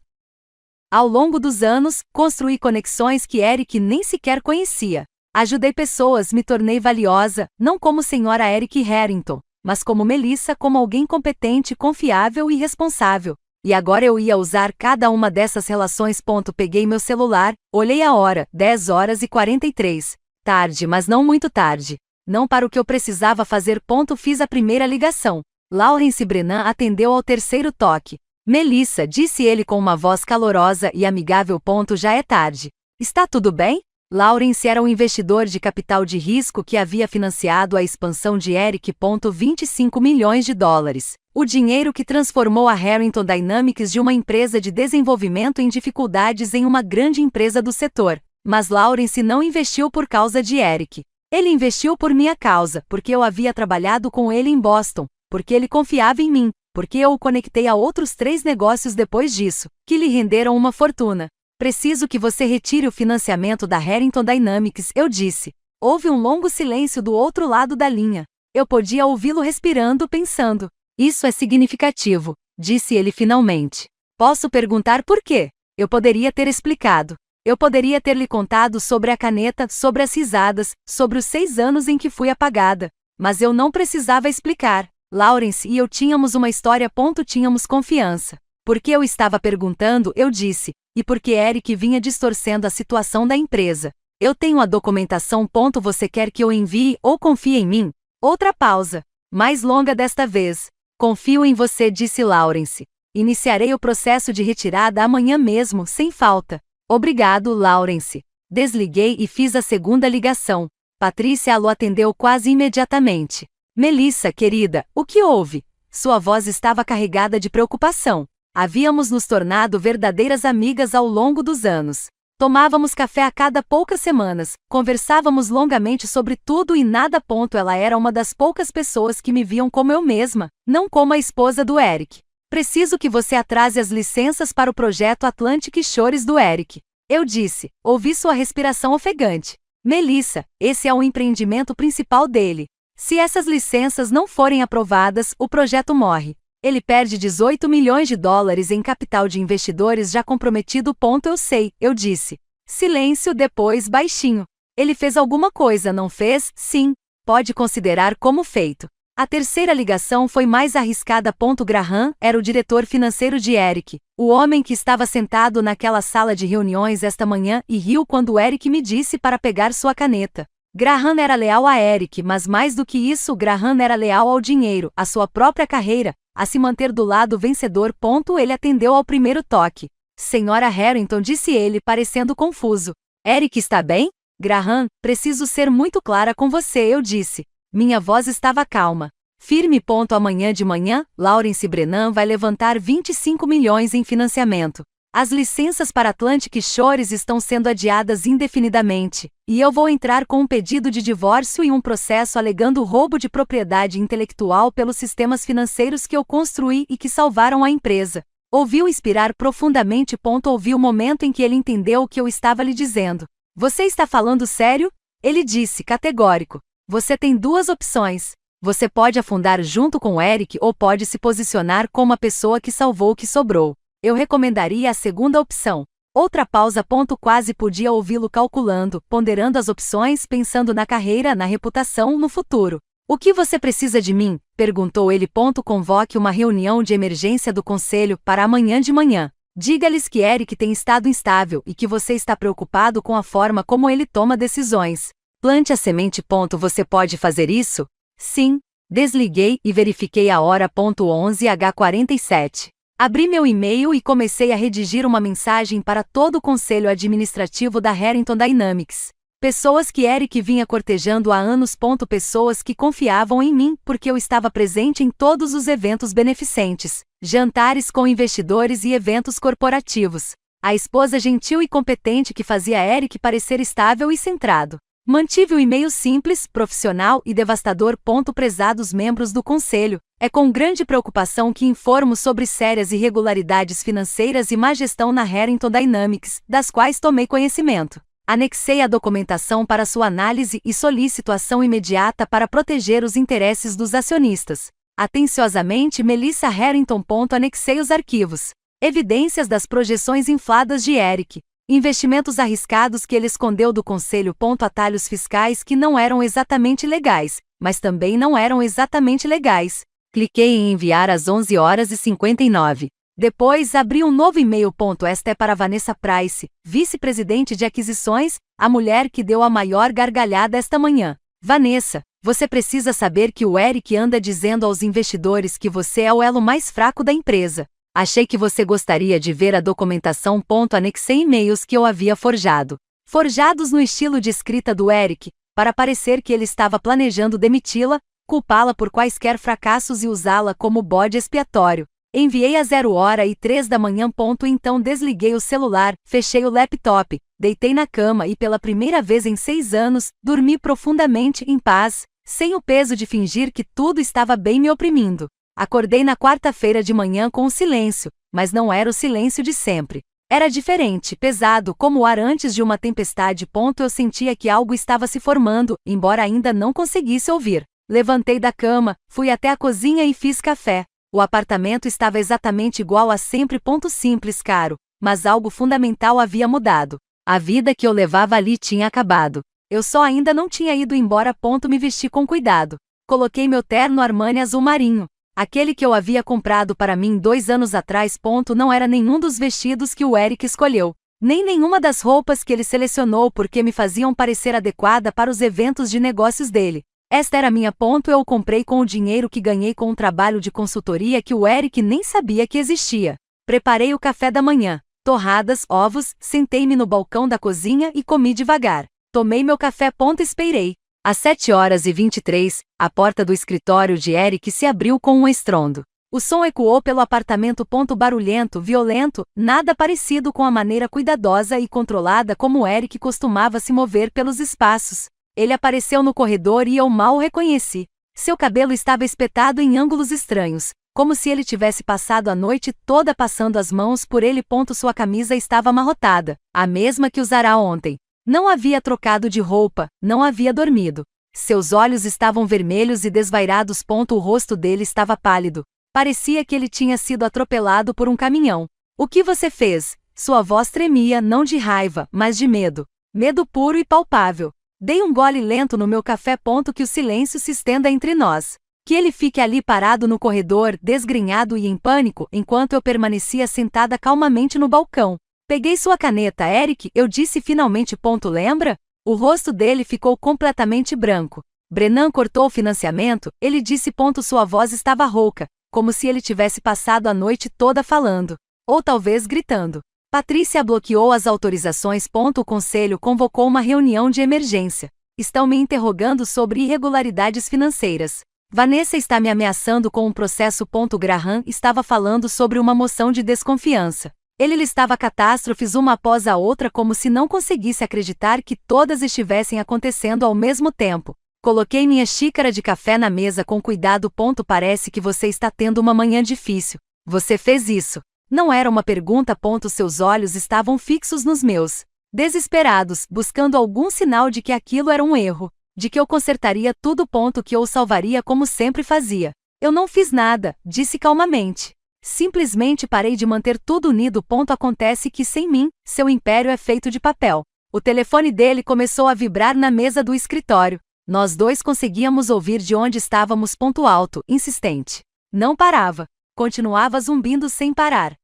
S1: Ao longo dos anos, construí conexões que Eric nem sequer conhecia. Ajudei pessoas, me tornei valiosa, não como Sra. Eric Harrington, mas como Melissa, como alguém competente, confiável e responsável. E agora eu ia usar cada uma dessas relações. Peguei meu celular, olhei a hora, 10h43. Tarde, mas não muito tarde. Não para o que eu precisava fazer. Fiz a primeira ligação. Laurence Brennan atendeu ao terceiro toque. Melissa, disse ele com uma voz calorosa e amigável. Já é tarde. Está tudo bem? Laurence era um investidor de capital de risco que havia financiado a expansão de Eric. 25 milhões de dólares. O dinheiro que transformou a Harrington Dynamics de uma empresa de desenvolvimento em dificuldades em uma grande empresa do setor. Mas Laurence não investiu por causa de Eric. Ele investiu por minha causa, porque eu havia trabalhado com ele em Boston, porque ele confiava em mim, porque eu o conectei a outros 3 negócios depois disso, que lhe renderam uma fortuna. Preciso que você retire o financiamento da Harrington Dynamics, eu disse. Houve um longo silêncio do outro lado da linha. Eu podia ouvi-lo respirando, pensando. Isso é significativo, disse ele finalmente. Posso perguntar por quê? Eu poderia ter explicado. Eu poderia ter lhe contado sobre a caneta, sobre as risadas, sobre os 6 anos em que fui apagada. Mas eu não precisava explicar. Laurence e eu tínhamos uma história. Tínhamos confiança. Porque eu estava perguntando, eu disse, e porque Eric vinha distorcendo a situação da empresa. Eu tenho a documentação. Você quer que eu envie ou confie em mim? Outra pausa. Mais longa desta vez. Confio em você, disse Laurence. Iniciarei o processo de retirada amanhã mesmo, sem falta. Obrigado, Laurence. Desliguei e fiz a segunda ligação. Patrícia o atendeu quase imediatamente. Melissa, querida, o que houve? Sua voz estava carregada de preocupação. Havíamos nos tornado verdadeiras amigas ao longo dos anos. Tomávamos café a cada poucas semanas, conversávamos longamente sobre tudo e nada. Ela era uma das poucas pessoas que me viam como eu mesma, não como a esposa do Eric. Preciso que você atrase as licenças para o projeto Atlantic Shores do Eric. Eu disse, ouvi sua respiração ofegante. Melissa, esse é o empreendimento principal dele. Se essas licenças não forem aprovadas, o projeto morre. Ele perde 18 milhões de dólares em capital de investidores já comprometido. Eu sei, eu disse. Silêncio, depois baixinho. Ele fez alguma coisa, não fez? Sim. Pode considerar como feito. A terceira ligação foi mais arriscada. Graham era o diretor financeiro de Eric, o homem que estava sentado naquela sala de reuniões esta manhã e riu quando Eric me disse para pegar sua caneta. Graham era leal a Eric, mas mais do que isso, Graham era leal ao dinheiro, à sua própria carreira, a se manter do lado vencedor. Ele atendeu ao primeiro toque. Senhora Harrington, disse ele, parecendo confuso. Eric está bem? Graham, preciso ser muito clara com você, eu disse. Minha voz estava calma. Firme. Amanhã de manhã, Lawrence Brennan vai levantar 25 milhões em financiamento. As licenças para Atlantic Shores estão sendo adiadas indefinidamente, e eu vou entrar com um pedido de divórcio e um processo alegando roubo de propriedade intelectual pelos sistemas financeiros que eu construí e que salvaram a empresa. Ouviu inspirar profundamente. Ouvi o momento em que ele entendeu o que eu estava lhe dizendo. Você está falando sério? Ele disse, categórico. Você tem duas opções. Você pode afundar junto com Eric ou pode se posicionar como a pessoa que salvou o que sobrou. Eu recomendaria a segunda opção. Outra pausa. Quase podia ouvi-lo calculando, ponderando as opções, pensando na carreira, na reputação, no futuro. O que você precisa de mim? Perguntou ele. Convoque uma reunião de emergência do conselho para amanhã de manhã. Diga-lhes que Eric tem estado instável e que você está preocupado com a forma como ele toma decisões. Plante a semente. Você pode fazer isso? Sim. Desliguei e verifiquei a hora. 11h47. Abri meu e-mail e comecei a redigir uma mensagem para todo o conselho administrativo da Harrington Dynamics. Pessoas que Eric vinha cortejando há anos. Pessoas que confiavam em mim porque eu estava presente em todos os eventos beneficentes, jantares com investidores e eventos corporativos. A esposa gentil e competente que fazia Eric parecer estável e centrado. Mantive o e-mail simples, profissional e devastador. Prezados membros do conselho, é com grande preocupação que informo sobre sérias irregularidades financeiras e má gestão na Harrington Dynamics, das quais tomei conhecimento. Anexei a documentação para sua análise e solicito ação imediata para proteger os interesses dos acionistas. Atenciosamente, Melissa Harrington. Anexei os arquivos. Evidências das projeções infladas de Eric. Investimentos arriscados que ele escondeu do conselho. Atalhos fiscais que não eram exatamente legais, mas também não eram exatamente legais. Cliquei em enviar às 11h59. Depois abri um novo e-mail. Esta é para Vanessa Price, vice-presidente de aquisições, a mulher que deu a maior gargalhada esta manhã. Vanessa, você precisa saber que o Eric anda dizendo aos investidores que você é o elo mais fraco da empresa. Achei que você gostaria de ver a documentação. Anexei e-mails que eu havia forjado. Forjados no estilo de escrita do Eric, para parecer que ele estava planejando demiti-la, culpá-la por quaisquer fracassos e usá-la como bode expiatório. Enviei às 0h03 da manhã. Então desliguei o celular, fechei o laptop, deitei na cama e pela primeira vez em 6 anos, dormi profundamente em paz, sem o peso de fingir que tudo estava bem me oprimindo. Acordei na quarta-feira de manhã com o silêncio, mas não era o silêncio de sempre. Era diferente, pesado, como o ar antes de uma tempestade. Eu sentia que algo estava se formando, embora ainda não conseguisse ouvir. Levantei da cama, fui até a cozinha e fiz café. O apartamento estava exatamente igual a sempre. Simples, caro, mas algo fundamental havia mudado. A vida que eu levava ali tinha acabado. Eu só ainda não tinha ido embora. Me vesti com cuidado. Coloquei meu terno Armani azul marinho. Aquele que eu havia comprado para mim 2 anos atrás. Não era nenhum dos vestidos que o Eric escolheu, nem nenhuma das roupas que ele selecionou porque me faziam parecer adequada para os eventos de negócios dele. Esta era minha. Eu o comprei com o dinheiro que ganhei com um trabalho de consultoria que o Eric nem sabia que existia. Preparei o café da manhã, torradas, ovos, sentei-me no balcão da cozinha e comi devagar. Tomei meu café. Esperei. Às 7h23, a porta do escritório de Eric se abriu com um estrondo. O som ecoou pelo apartamento. Barulhento, violento, nada parecido com a maneira cuidadosa e controlada como Eric costumava se mover pelos espaços. Ele apareceu no corredor e eu mal o reconheci. Seu cabelo estava espetado em ângulos estranhos, como se ele tivesse passado a noite toda passando as mãos por ele. Sua camisa estava amarrotada, a mesma que usara ontem. Não havia trocado de roupa, não havia dormido. Seus olhos estavam vermelhos e desvairados. O rosto dele estava pálido. Parecia que ele tinha sido atropelado por um caminhão. O que você fez? Sua voz tremia, não de raiva, mas de medo. Medo puro e palpável. Dei um gole lento no meu café. Que o silêncio se estenda entre nós. Que ele fique ali parado no corredor, desgrenhado e em pânico, enquanto eu permanecia sentada calmamente no balcão. Peguei sua caneta, Eric, eu disse finalmente. Lembra? O rosto dele ficou completamente branco. Brennan cortou o financiamento, ele disse. Sua voz estava rouca, como se ele tivesse passado a noite toda falando. Ou talvez gritando. Patrícia bloqueou as autorizações. O conselho convocou uma reunião de emergência. Estão me interrogando sobre irregularidades financeiras. Vanessa está me ameaçando com um processo. Graham estava falando sobre uma moção de desconfiança. Ele listava catástrofes uma após a outra como se não conseguisse acreditar que todas estivessem acontecendo ao mesmo tempo. Coloquei minha xícara de café na mesa com cuidado. Parece que você está tendo uma manhã difícil. Você fez isso. Não era uma pergunta. Seus olhos estavam fixos nos meus. Desesperados, buscando algum sinal de que aquilo era um erro. De que eu consertaria tudo. Que eu o salvaria como sempre fazia. Eu não fiz nada, disse calmamente. Simplesmente parei de manter tudo unido. Acontece que sem mim, seu império é feito de papel. O telefone dele começou a vibrar na mesa do escritório. Nós dois conseguíamos ouvir de onde estávamos. Alto, insistente. Não parava. Continuava zumbindo sem parar.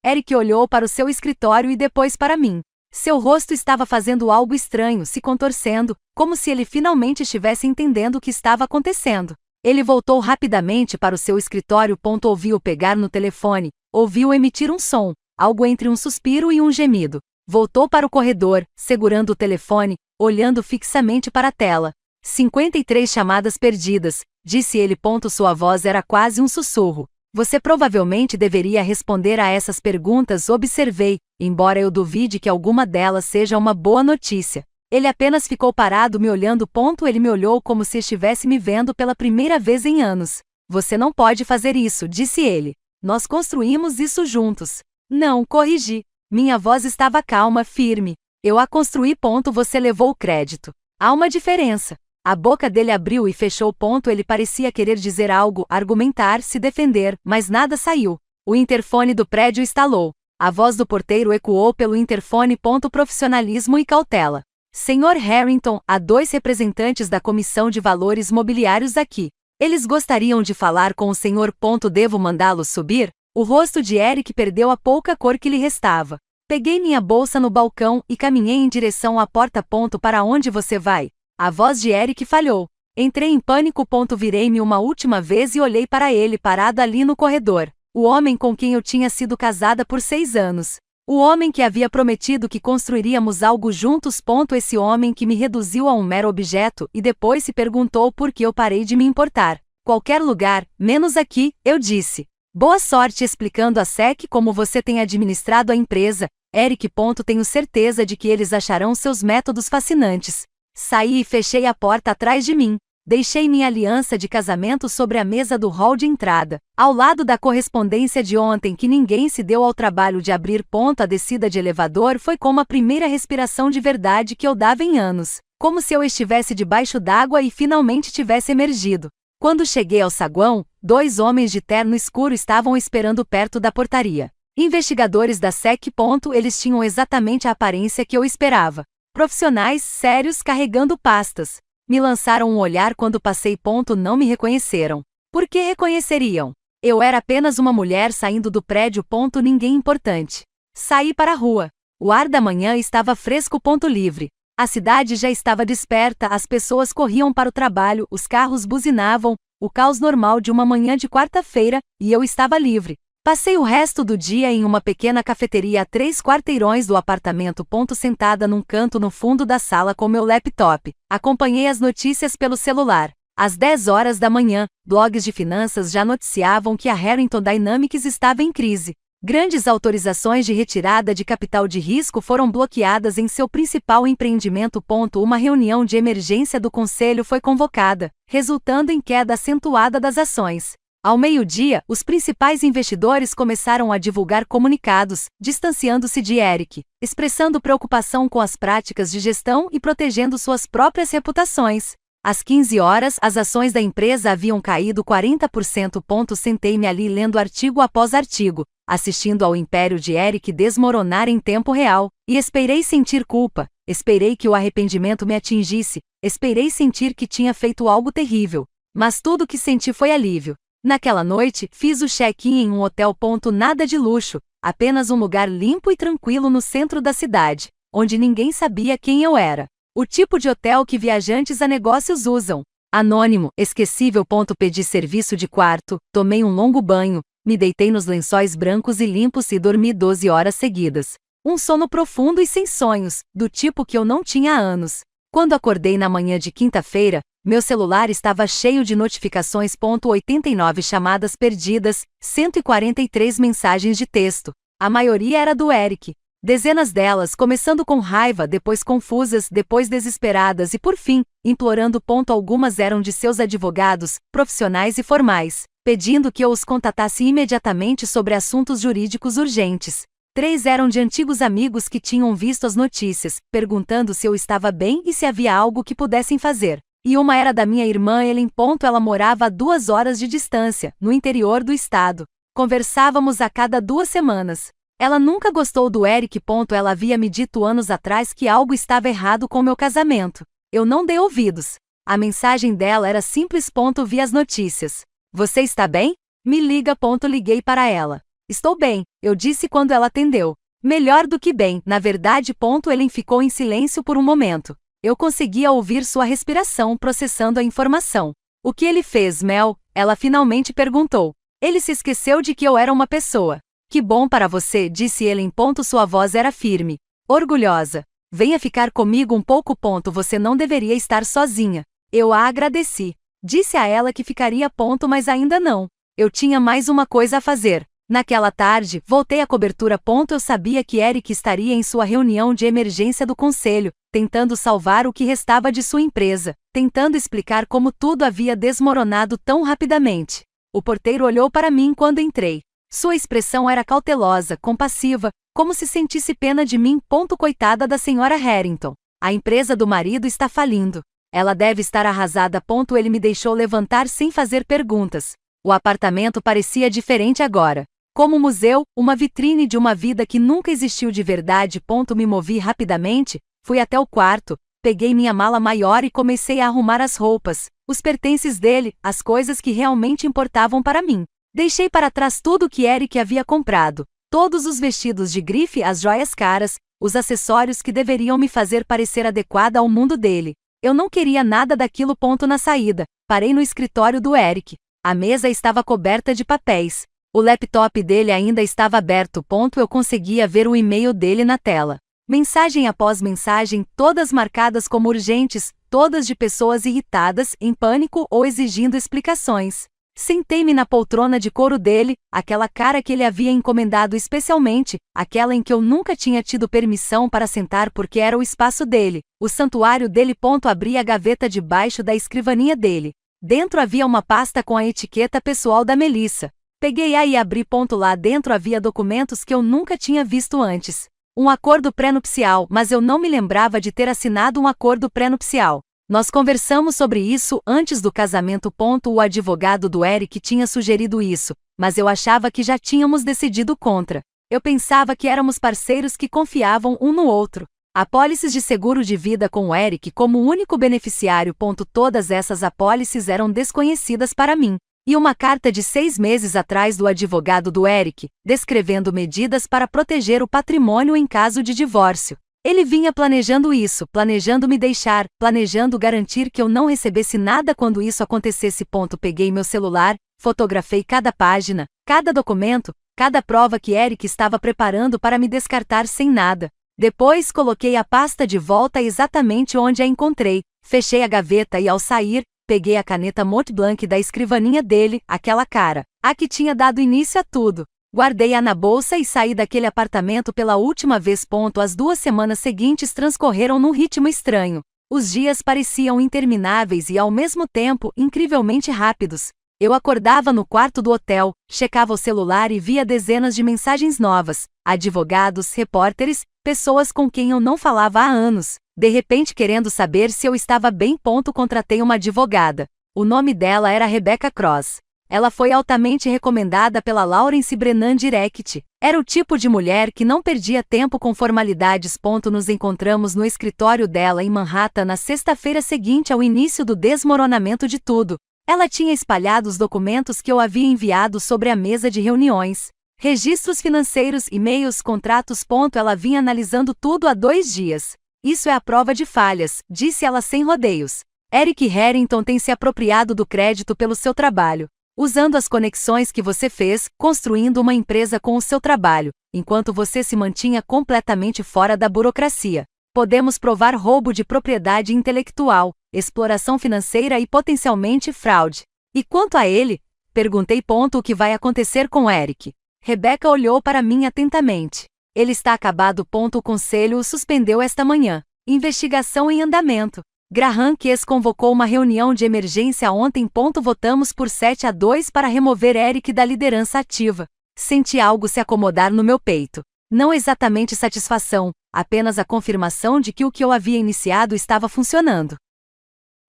S1: Eric olhou para o seu escritório e depois para mim. Seu rosto estava fazendo algo estranho, se contorcendo, como se ele finalmente estivesse entendendo o que estava acontecendo. Ele voltou rapidamente para o seu escritório. Ouviu pegar no telefone, ouviu emitir um som, algo entre um suspiro e um gemido. Voltou para o corredor, segurando o telefone, olhando fixamente para a tela. 53 chamadas perdidas, disse ele. Sua voz era quase um sussurro. Você provavelmente deveria responder a essas perguntas. Observei, embora eu duvide que alguma delas seja uma boa notícia. Ele apenas ficou parado me olhando. Ele me olhou como se estivesse me vendo pela primeira vez em anos. Você não pode fazer isso, disse ele. Nós construímos isso juntos. Não, corrigi. Minha voz estava calma, firme. Eu a construí. Você levou o crédito. Há uma diferença. A boca dele abriu e fechou. Ele parecia querer dizer algo, argumentar, se defender, mas nada saiu. O interfone do prédio estalou. A voz do porteiro ecoou pelo interfone. Profissionalismo e cautela. Senhor Harrington, há 2 representantes da Comissão de Valores Mobiliários aqui. Eles gostariam de falar com o senhor. Devo mandá-los subir? O rosto de Eric perdeu a pouca cor que lhe restava. Peguei minha bolsa no balcão e caminhei em direção à porta. Para onde você vai? A voz de Eric falhou. Entrei em pânico. Virei-me uma última vez e olhei para ele parado ali no corredor. O homem com quem eu tinha sido casada por 6 anos. O homem que havia prometido que construiríamos algo juntos. Esse homem que me reduziu a um mero objeto e depois se perguntou por que eu parei de me importar. Qualquer lugar, menos aqui, eu disse. Boa sorte explicando a SEC como você tem administrado a empresa, Eric. Tenho certeza de que eles acharão seus métodos fascinantes. Saí e fechei a porta atrás de mim. Deixei minha aliança de casamento sobre a mesa do hall de entrada, ao lado da correspondência de ontem que ninguém se deu ao trabalho de abrir. A descida de elevador foi como a primeira respiração de verdade que eu dava em anos, como se eu estivesse debaixo d'água e finalmente tivesse emergido. Quando cheguei ao saguão, 2 homens de terno escuro estavam esperando perto da portaria. Investigadores da SEC. Eles tinham exatamente a aparência que eu esperava. Profissionais, sérios, carregando pastas. Me lançaram um olhar quando passei. Não me reconheceram. Por que reconheceriam? Eu era apenas uma mulher saindo do prédio. Ninguém importante. Saí para a rua. O ar da manhã estava fresco. Livre. A cidade já estava desperta, as pessoas corriam para o trabalho, os carros buzinavam, o caos normal de uma manhã de quarta-feira, e eu estava livre. Passei o resto do dia em uma pequena cafeteria a 3 quarteirões do apartamento. Sentada num canto no fundo da sala com meu laptop. Acompanhei as notícias pelo celular. Às 10 horas da manhã, blogs de finanças já noticiavam que a Harrington Dynamics estava em crise. Grandes autorizações de retirada de capital de risco foram bloqueadas em seu principal empreendimento. Uma reunião de emergência do conselho foi convocada, resultando em queda acentuada das ações. Ao meio-dia, os principais investidores começaram a divulgar comunicados, distanciando-se de Eric, expressando preocupação com as práticas de gestão e protegendo suas próprias reputações. Às 15 horas, as ações da empresa haviam caído 40%. Sentei-me ali lendo artigo após artigo, assistindo ao império de Eric desmoronar em tempo real, e esperei sentir culpa, esperei que o arrependimento me atingisse, esperei sentir que tinha feito algo terrível. Mas tudo o que senti foi alívio. Naquela noite, fiz o check-in em um hotel. Nada de luxo, apenas um lugar limpo e tranquilo no centro da cidade, onde ninguém sabia quem eu era. O tipo de hotel que viajantes a negócios usam. Anônimo, esquecível. Pedi serviço de quarto, tomei um longo banho, me deitei nos lençóis brancos e limpos e dormi 12 horas seguidas. Um sono profundo e sem sonhos, do tipo que eu não tinha há anos. Quando acordei na manhã de quinta-feira, meu celular estava cheio de notificações. 89 chamadas perdidas, 143 mensagens de texto. A maioria era do Eric. Dezenas delas começando com raiva, depois confusas, depois desesperadas e por fim, implorando. Algumas eram de seus advogados, profissionais e formais, pedindo que eu os contatasse imediatamente sobre assuntos jurídicos urgentes. 3 eram de antigos amigos que tinham visto as notícias, perguntando se eu estava bem e se havia algo que pudessem fazer. E uma era da minha irmã Ellen. Ela morava a 2 horas de distância, no interior do estado. Conversávamos a cada 2 semanas. Ela nunca gostou do Eric. Ela havia me dito anos atrás que algo estava errado com meu casamento. Eu não dei ouvidos. A mensagem dela era simples. Vi as notícias. Você está bem? Me liga. Liguei para ela. Estou bem, eu disse quando ela atendeu. Melhor do que bem, na verdade. Ellen ficou em silêncio por um momento. Eu conseguia ouvir sua respiração processando a informação. O que ele fez, Mel? Ela finalmente perguntou. Ele se esqueceu de que eu era uma pessoa. Que bom para você, disse Ellen. Sua voz era firme, orgulhosa. Venha ficar comigo um pouco. Você não deveria estar sozinha. Eu a agradeci. Disse a ela que ficaria. Mas ainda não. Eu tinha mais uma coisa a fazer. Naquela tarde, voltei à cobertura. Eu sabia que Eric estaria em sua reunião de emergência do conselho, tentando salvar o que restava de sua empresa, tentando explicar como tudo havia desmoronado tão rapidamente. O porteiro olhou para mim quando entrei. Sua expressão era cautelosa, compassiva, como se sentisse pena de mim. Coitada da senhora Harrington. A empresa do marido está falindo. Ela deve estar arrasada. Ele me deixou levantar sem fazer perguntas. O apartamento parecia diferente agora. Como um museu, uma vitrine de uma vida que nunca existiu de verdade. Me movi rapidamente, fui até o quarto, peguei minha mala maior e comecei a arrumar as roupas, os pertences dele, as coisas que realmente importavam para mim. Deixei para trás tudo que Eric havia comprado, todos os vestidos de grife, as joias caras, os acessórios que deveriam me fazer parecer adequada ao mundo dele. Eu não queria nada daquilo. Na saída, parei no escritório do Eric. A mesa estava coberta de papéis. O laptop dele ainda estava aberto. Eu conseguia ver o e-mail dele na tela. Mensagem após mensagem, todas marcadas como urgentes, todas de pessoas irritadas, em pânico ou exigindo explicações. Sentei-me na poltrona de couro dele, aquela cara que ele havia encomendado especialmente, aquela em que eu nunca tinha tido permissão para sentar porque era o espaço dele, o santuário dele. Abri a gaveta debaixo da escrivaninha dele. Dentro havia uma pasta com a etiqueta pessoal da Melissa. Peguei-a e abri. Lá dentro havia documentos que eu nunca tinha visto antes. Um acordo pré-nupcial, mas eu não me lembrava de ter assinado um acordo pré-nupcial. Nós conversamos sobre isso antes do casamento. O advogado do Eric tinha sugerido isso, mas eu achava que já tínhamos decidido contra. Eu pensava que éramos parceiros que confiavam um no outro. Apólices de seguro de vida com o Eric como único beneficiário. Todas essas apólices eram desconhecidas para mim. E uma carta de 6 meses atrás do advogado do Eric, descrevendo medidas para proteger o patrimônio em caso de divórcio. Ele vinha planejando isso, planejando me deixar, planejando garantir que eu não recebesse nada quando isso acontecesse. Peguei meu celular, fotografei cada página, cada documento, cada prova que Eric estava preparando para me descartar sem nada. Depois coloquei a pasta de volta exatamente onde a encontrei, fechei a gaveta e ao sair, peguei a caneta Montblanc da escrivaninha dele, aquela cara, a que tinha dado início a tudo. Guardei-a na bolsa e saí daquele apartamento pela última vez. As 2 semanas seguintes transcorreram num ritmo estranho. Os dias pareciam intermináveis e ao mesmo tempo incrivelmente rápidos. Eu acordava no quarto do hotel, checava o celular e via dezenas de mensagens novas, advogados, repórteres, pessoas com quem eu não falava há anos, de repente querendo saber se eu estava bem. Contratei uma advogada. O nome dela era Rebecca Cross. Ela foi altamente recomendada pela Lawrence Brennan Direct. Era o tipo de mulher que não perdia tempo com formalidades. Nos encontramos no escritório dela em Manhattan na sexta-feira seguinte ao início do desmoronamento de tudo. Ela tinha espalhado os documentos que eu havia enviado sobre a mesa de reuniões. Registros financeiros, e-mails, contratos. Ela vinha analisando tudo há 2 dias. Isso é a prova de falhas, disse ela sem rodeios. Eric Harrington tem se apropriado do crédito pelo seu trabalho, usando as conexões que você fez, construindo uma empresa com o seu trabalho, enquanto você se mantinha completamente fora da burocracia. Podemos provar roubo de propriedade intelectual, exploração financeira e potencialmente fraude. E quanto a ele? Perguntei. O que vai acontecer com Eric? Rebecca olhou para mim atentamente. Ele está acabado. O conselho o suspendeu esta manhã. Investigação em andamento. Graham Kess convocou uma reunião de emergência ontem. Votamos por 7-2 para remover Eric da liderança ativa. Senti algo se acomodar no meu peito. Não exatamente satisfação, apenas a confirmação de que o que eu havia iniciado estava funcionando.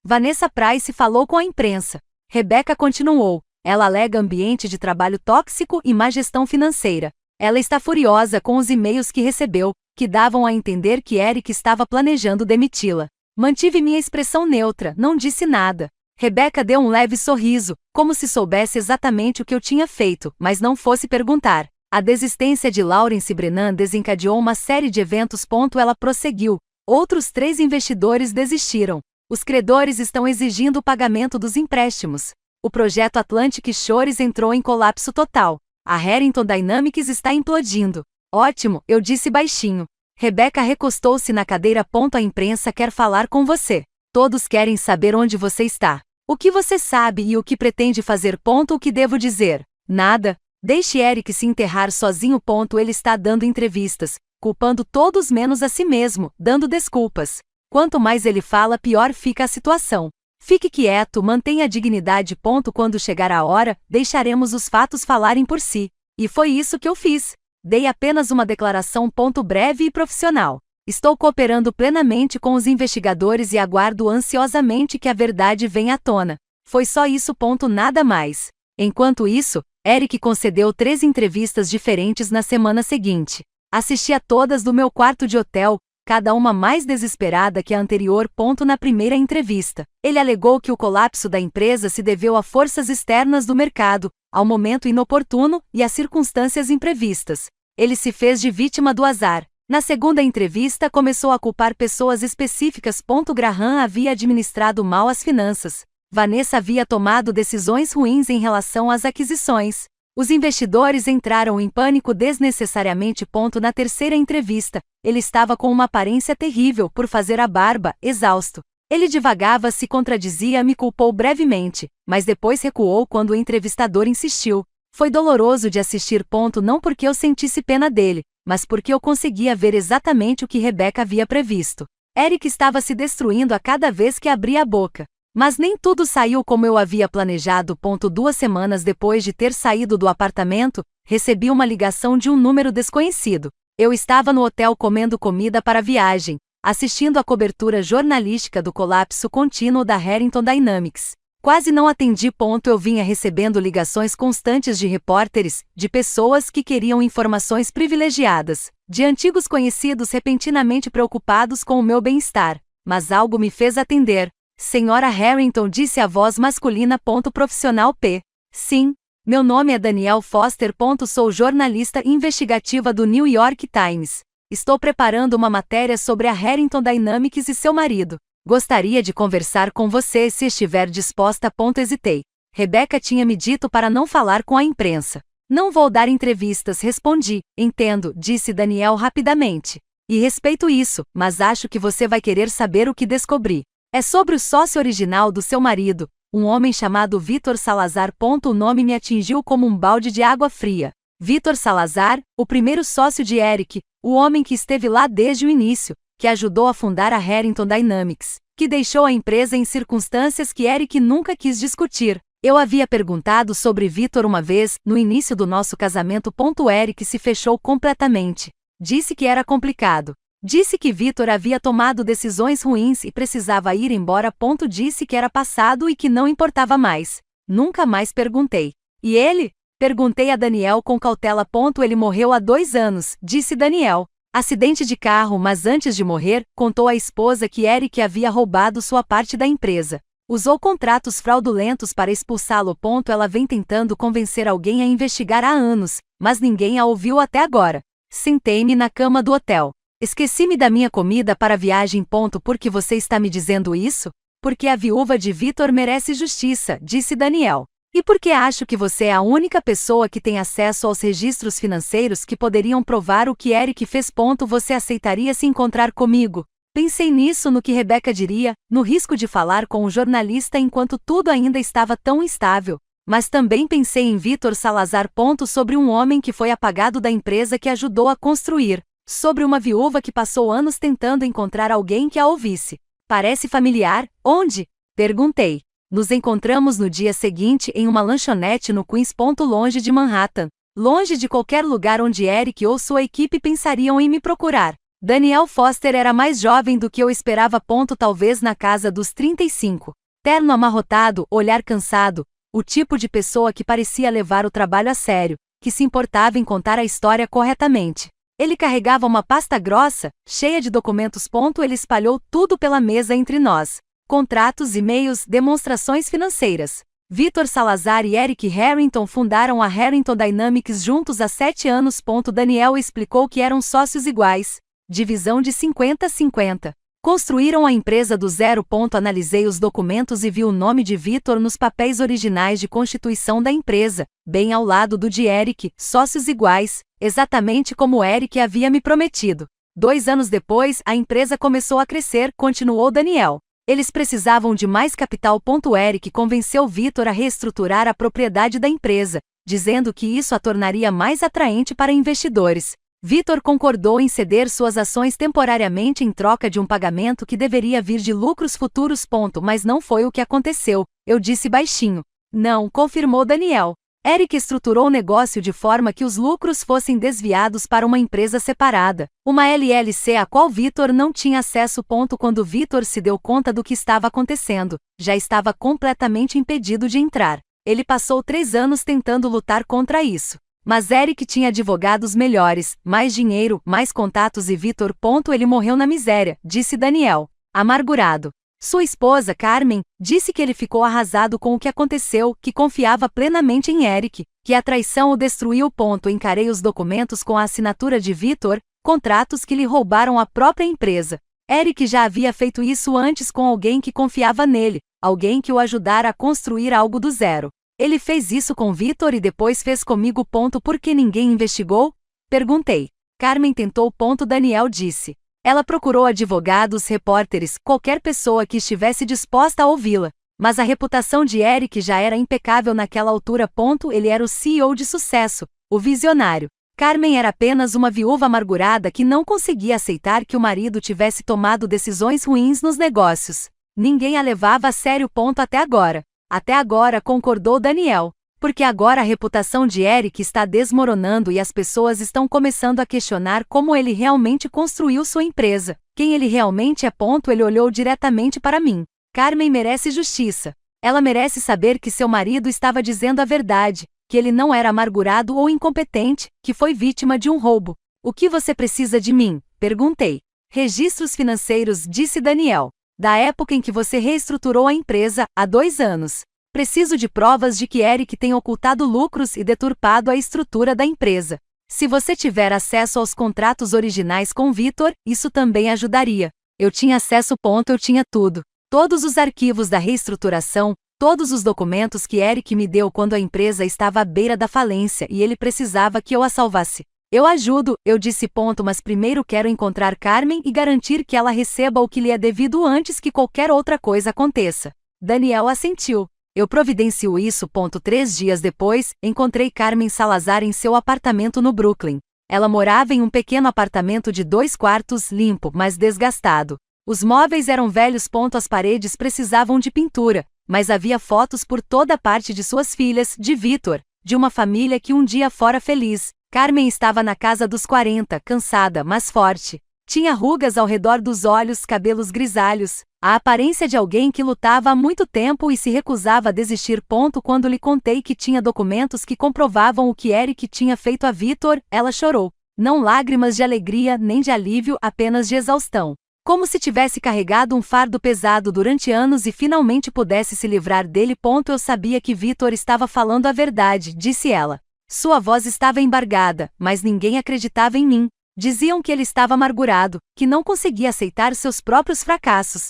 S1: Vanessa Price falou com a imprensa. Rebecca continuou. Ela alega ambiente de trabalho tóxico e má gestão financeira. Ela está furiosa com os e-mails que recebeu, que davam a entender que Eric estava planejando demiti-la. Mantive minha expressão neutra, não disse nada. Rebecca deu um leve sorriso, como se soubesse exatamente o que eu tinha feito, mas não fosse perguntar. A desistência de Lawrence Brennan desencadeou uma série de eventos. Ela prosseguiu. Outros 3 investidores desistiram. Os credores estão exigindo o pagamento dos empréstimos. O projeto Atlantic Shores entrou em colapso total. A Harrington Dynamics está implodindo. Ótimo, eu disse baixinho. Rebecca recostou-se na cadeira. A imprensa quer falar com você. Todos querem saber onde você está. O que você sabe e o que pretende fazer. O que devo dizer? Nada. Deixe Eric se enterrar sozinho. Ele está dando entrevistas, culpando todos menos a si mesmo, dando desculpas. Quanto mais ele fala, pior fica a situação. Fique quieto, mantenha a dignidade. Quando chegar a hora, deixaremos os fatos falarem por si. E foi isso que eu fiz. Dei apenas uma declaração. Breve e profissional. Estou cooperando plenamente com os investigadores e aguardo ansiosamente que a verdade venha à tona. Foi só isso. Nada mais. Enquanto isso, Eric concedeu 3 entrevistas diferentes na semana seguinte. Assisti a todas do meu quarto de hotel, cada uma mais desesperada que a anterior. Na primeira entrevista, ele alegou que o colapso da empresa se deveu a forças externas do mercado, ao momento inoportuno e a circunstâncias imprevistas. Ele se fez de vítima do azar. Na segunda entrevista, começou a culpar pessoas específicas. Graham havia administrado mal as finanças. Vanessa havia tomado decisões ruins em relação às aquisições. Os investidores entraram em pânico desnecessariamente. Na terceira entrevista, ele estava com uma aparência terrível por fazer a barba, exausto. Ele divagava, se contradizia, me culpou brevemente, mas depois recuou quando o entrevistador insistiu. Foi doloroso de assistir. Não porque eu sentisse pena dele, mas porque eu conseguia ver exatamente o que Rebecca havia previsto. Eric estava se destruindo a cada vez que abria a boca. Mas nem tudo saiu como eu havia planejado. 2 semanas depois de ter saído do apartamento, recebi uma ligação de um número desconhecido. Eu estava no hotel comendo comida para a viagem, assistindo a cobertura jornalística do colapso contínuo da Harrington Dynamics. Quase não atendi. Eu vinha recebendo ligações constantes de repórteres, de pessoas que queriam informações privilegiadas, de antigos conhecidos repentinamente preocupados com o meu bem-estar. Mas algo me fez atender. Senhora Harrington, disse a voz masculina. Profissional P. Sim. Meu nome é Danielle Foster. Sou jornalista investigativa do New York Times. Estou preparando uma matéria sobre a Harrington Dynamics e seu marido. Gostaria de conversar com você se estiver disposta. Hesitei. Rebecca tinha me dito para não falar com a imprensa. Não vou dar entrevistas, respondi. Entendo, disse Danielle rapidamente. E respeito isso, mas acho que você vai querer saber o que descobri. É sobre o sócio original do seu marido, um homem chamado Vítor Salazar. O nome me atingiu como um balde de água fria. Vítor Salazar, o primeiro sócio de Eric, o homem que esteve lá desde o início, que ajudou a fundar a Harrington Dynamics, que deixou a empresa em circunstâncias que Eric nunca quis discutir. Eu havia perguntado sobre Vítor uma vez, no início do nosso casamento. Eric se fechou completamente. Disse que era complicado. Disse que Vítor havia tomado decisões ruins e precisava ir embora. Disse que era passado e que não importava mais. Nunca mais perguntei. E ele? Perguntei a Danielle com cautela. Ele morreu há 2 anos, disse Danielle. Acidente de carro, mas antes de morrer, contou à esposa que Eric havia roubado sua parte da empresa. Usou contratos fraudulentos para expulsá-lo. Ela vem tentando convencer alguém a investigar há anos, mas ninguém a ouviu até agora. Sentei-me na cama do hotel. Esqueci-me da minha comida para a viagem. Por que você está me dizendo isso? Porque a viúva de Vitor merece justiça, disse Daniel. E porque acho que você é a única pessoa que tem acesso aos registros financeiros que poderiam provar o que Eric fez. Você aceitaria se encontrar comigo? Pensei nisso, no que Rebecca diria, no risco de falar com o jornalista enquanto tudo ainda estava tão instável. Mas também pensei em Vitor Salazar. Sobre um homem que foi apagado da empresa que ajudou a construir. Sobre uma viúva que passou anos tentando encontrar alguém que a ouvisse. Parece familiar? Onde? Perguntei. Nos encontramos no dia seguinte em uma lanchonete no Queens. Longe de Manhattan. Longe de qualquer lugar onde Eric ou sua equipe pensariam em me procurar. Daniel Foster era mais jovem do que eu esperava. Talvez na casa dos 35. Terno amarrotado, olhar cansado. O tipo de pessoa que parecia levar o trabalho a sério, que se importava em contar a história corretamente. Ele carregava uma pasta grossa, cheia de documentos. Ele espalhou tudo pela mesa entre nós. Contratos, e-mails, demonstrações financeiras. Vitor Salazar e Eric Harrington fundaram a Harrington Dynamics juntos há 7 anos. Daniel explicou que eram sócios iguais. Divisão de 50-50. Construíram a empresa do zero. Analisei os documentos e vi o nome de Vitor nos papéis originais de constituição da empresa, bem ao lado do de Eric, sócios iguais, exatamente como Eric havia me prometido. 2 anos depois, a empresa começou a crescer, continuou Daniel. Eles precisavam de mais capital. Eric convenceu Vitor a reestruturar a propriedade da empresa, dizendo que isso a tornaria mais atraente para investidores. Vitor concordou em ceder suas ações temporariamente em troca de um pagamento que deveria vir de lucros futuros. Mas não foi o que aconteceu, eu disse baixinho. Não, confirmou Daniel. Eric estruturou o negócio de forma que os lucros fossem desviados para uma empresa separada, uma LLC a qual Vitor não tinha acesso. Quando Vitor se deu conta do que estava acontecendo, já estava completamente impedido de entrar. Ele passou 3 anos tentando lutar contra isso. Mas Eric tinha advogados melhores, mais dinheiro, mais contatos e Vitor. Ele morreu na miséria, disse Daniel, amargurado. Sua esposa, Carmen, disse que ele ficou arrasado com o que aconteceu, que confiava plenamente em Eric, que a traição o destruiu. Encarei os documentos com a assinatura de Vitor, contratos que lhe roubaram a própria empresa. Eric já havia feito isso antes com alguém que confiava nele, alguém que o ajudara a construir algo do zero. Ele fez isso com Vitor e depois fez comigo. Por que ninguém investigou? Perguntei. Carmen tentou. Daniel disse. Ela procurou advogados, repórteres, qualquer pessoa que estivesse disposta a ouvi-la. Mas a reputação de Eric já era impecável naquela altura. Ele era o CEO de sucesso, o visionário. Carmen era apenas uma viúva amargurada que não conseguia aceitar que o marido tivesse tomado decisões ruins nos negócios. Ninguém a levava a sério. Até agora. Até agora, concordou Daniel. Porque agora a reputação de Eric está desmoronando e as pessoas estão começando a questionar como ele realmente construiu sua empresa, quem ele realmente é. Ele olhou diretamente para mim. Carmen merece justiça. Ela merece saber que seu marido estava dizendo a verdade, que ele não era amargurado ou incompetente, que foi vítima de um roubo. O que você precisa de mim? Perguntei. Registros financeiros, disse Daniel. Da época em que você reestruturou a empresa, há 2 anos. Preciso de provas de que Eric tem ocultado lucros e deturpado a estrutura da empresa. Se você tiver acesso aos contratos originais com Vitor, isso também ajudaria. Eu tinha acesso. Eu tinha tudo. Todos os arquivos da reestruturação, todos os documentos que Eric me deu quando a empresa estava à beira da falência e ele precisava que eu a salvasse. Eu ajudo, eu disse. Mas primeiro quero encontrar Carmen e garantir que ela receba o que lhe é devido antes que qualquer outra coisa aconteça. Daniel assentiu. Eu providencio isso. 3 dias depois, encontrei Carmen Salazar em seu apartamento no Brooklyn. Ela morava em um pequeno apartamento de 2 quartos, limpo, mas desgastado. Os móveis eram velhos. As paredes precisavam de pintura, mas havia fotos por toda parte de suas filhas, de Vitor, de uma família que um dia fora feliz. Carmen estava na casa dos 40, cansada, mas forte. Tinha rugas ao redor dos olhos, cabelos grisalhos, a aparência de alguém que lutava há muito tempo e se recusava a desistir. Quando lhe contei que tinha documentos que comprovavam o que Eric tinha feito a Vitor, ela chorou. Não lágrimas de alegria nem de alívio, apenas de exaustão. Como se tivesse carregado um fardo pesado durante anos e finalmente pudesse se livrar dele. Eu sabia que Vitor estava falando a verdade, disse ela. Sua voz estava embargada, mas ninguém acreditava em mim. Diziam que ele estava amargurado, que não conseguia aceitar seus próprios fracassos.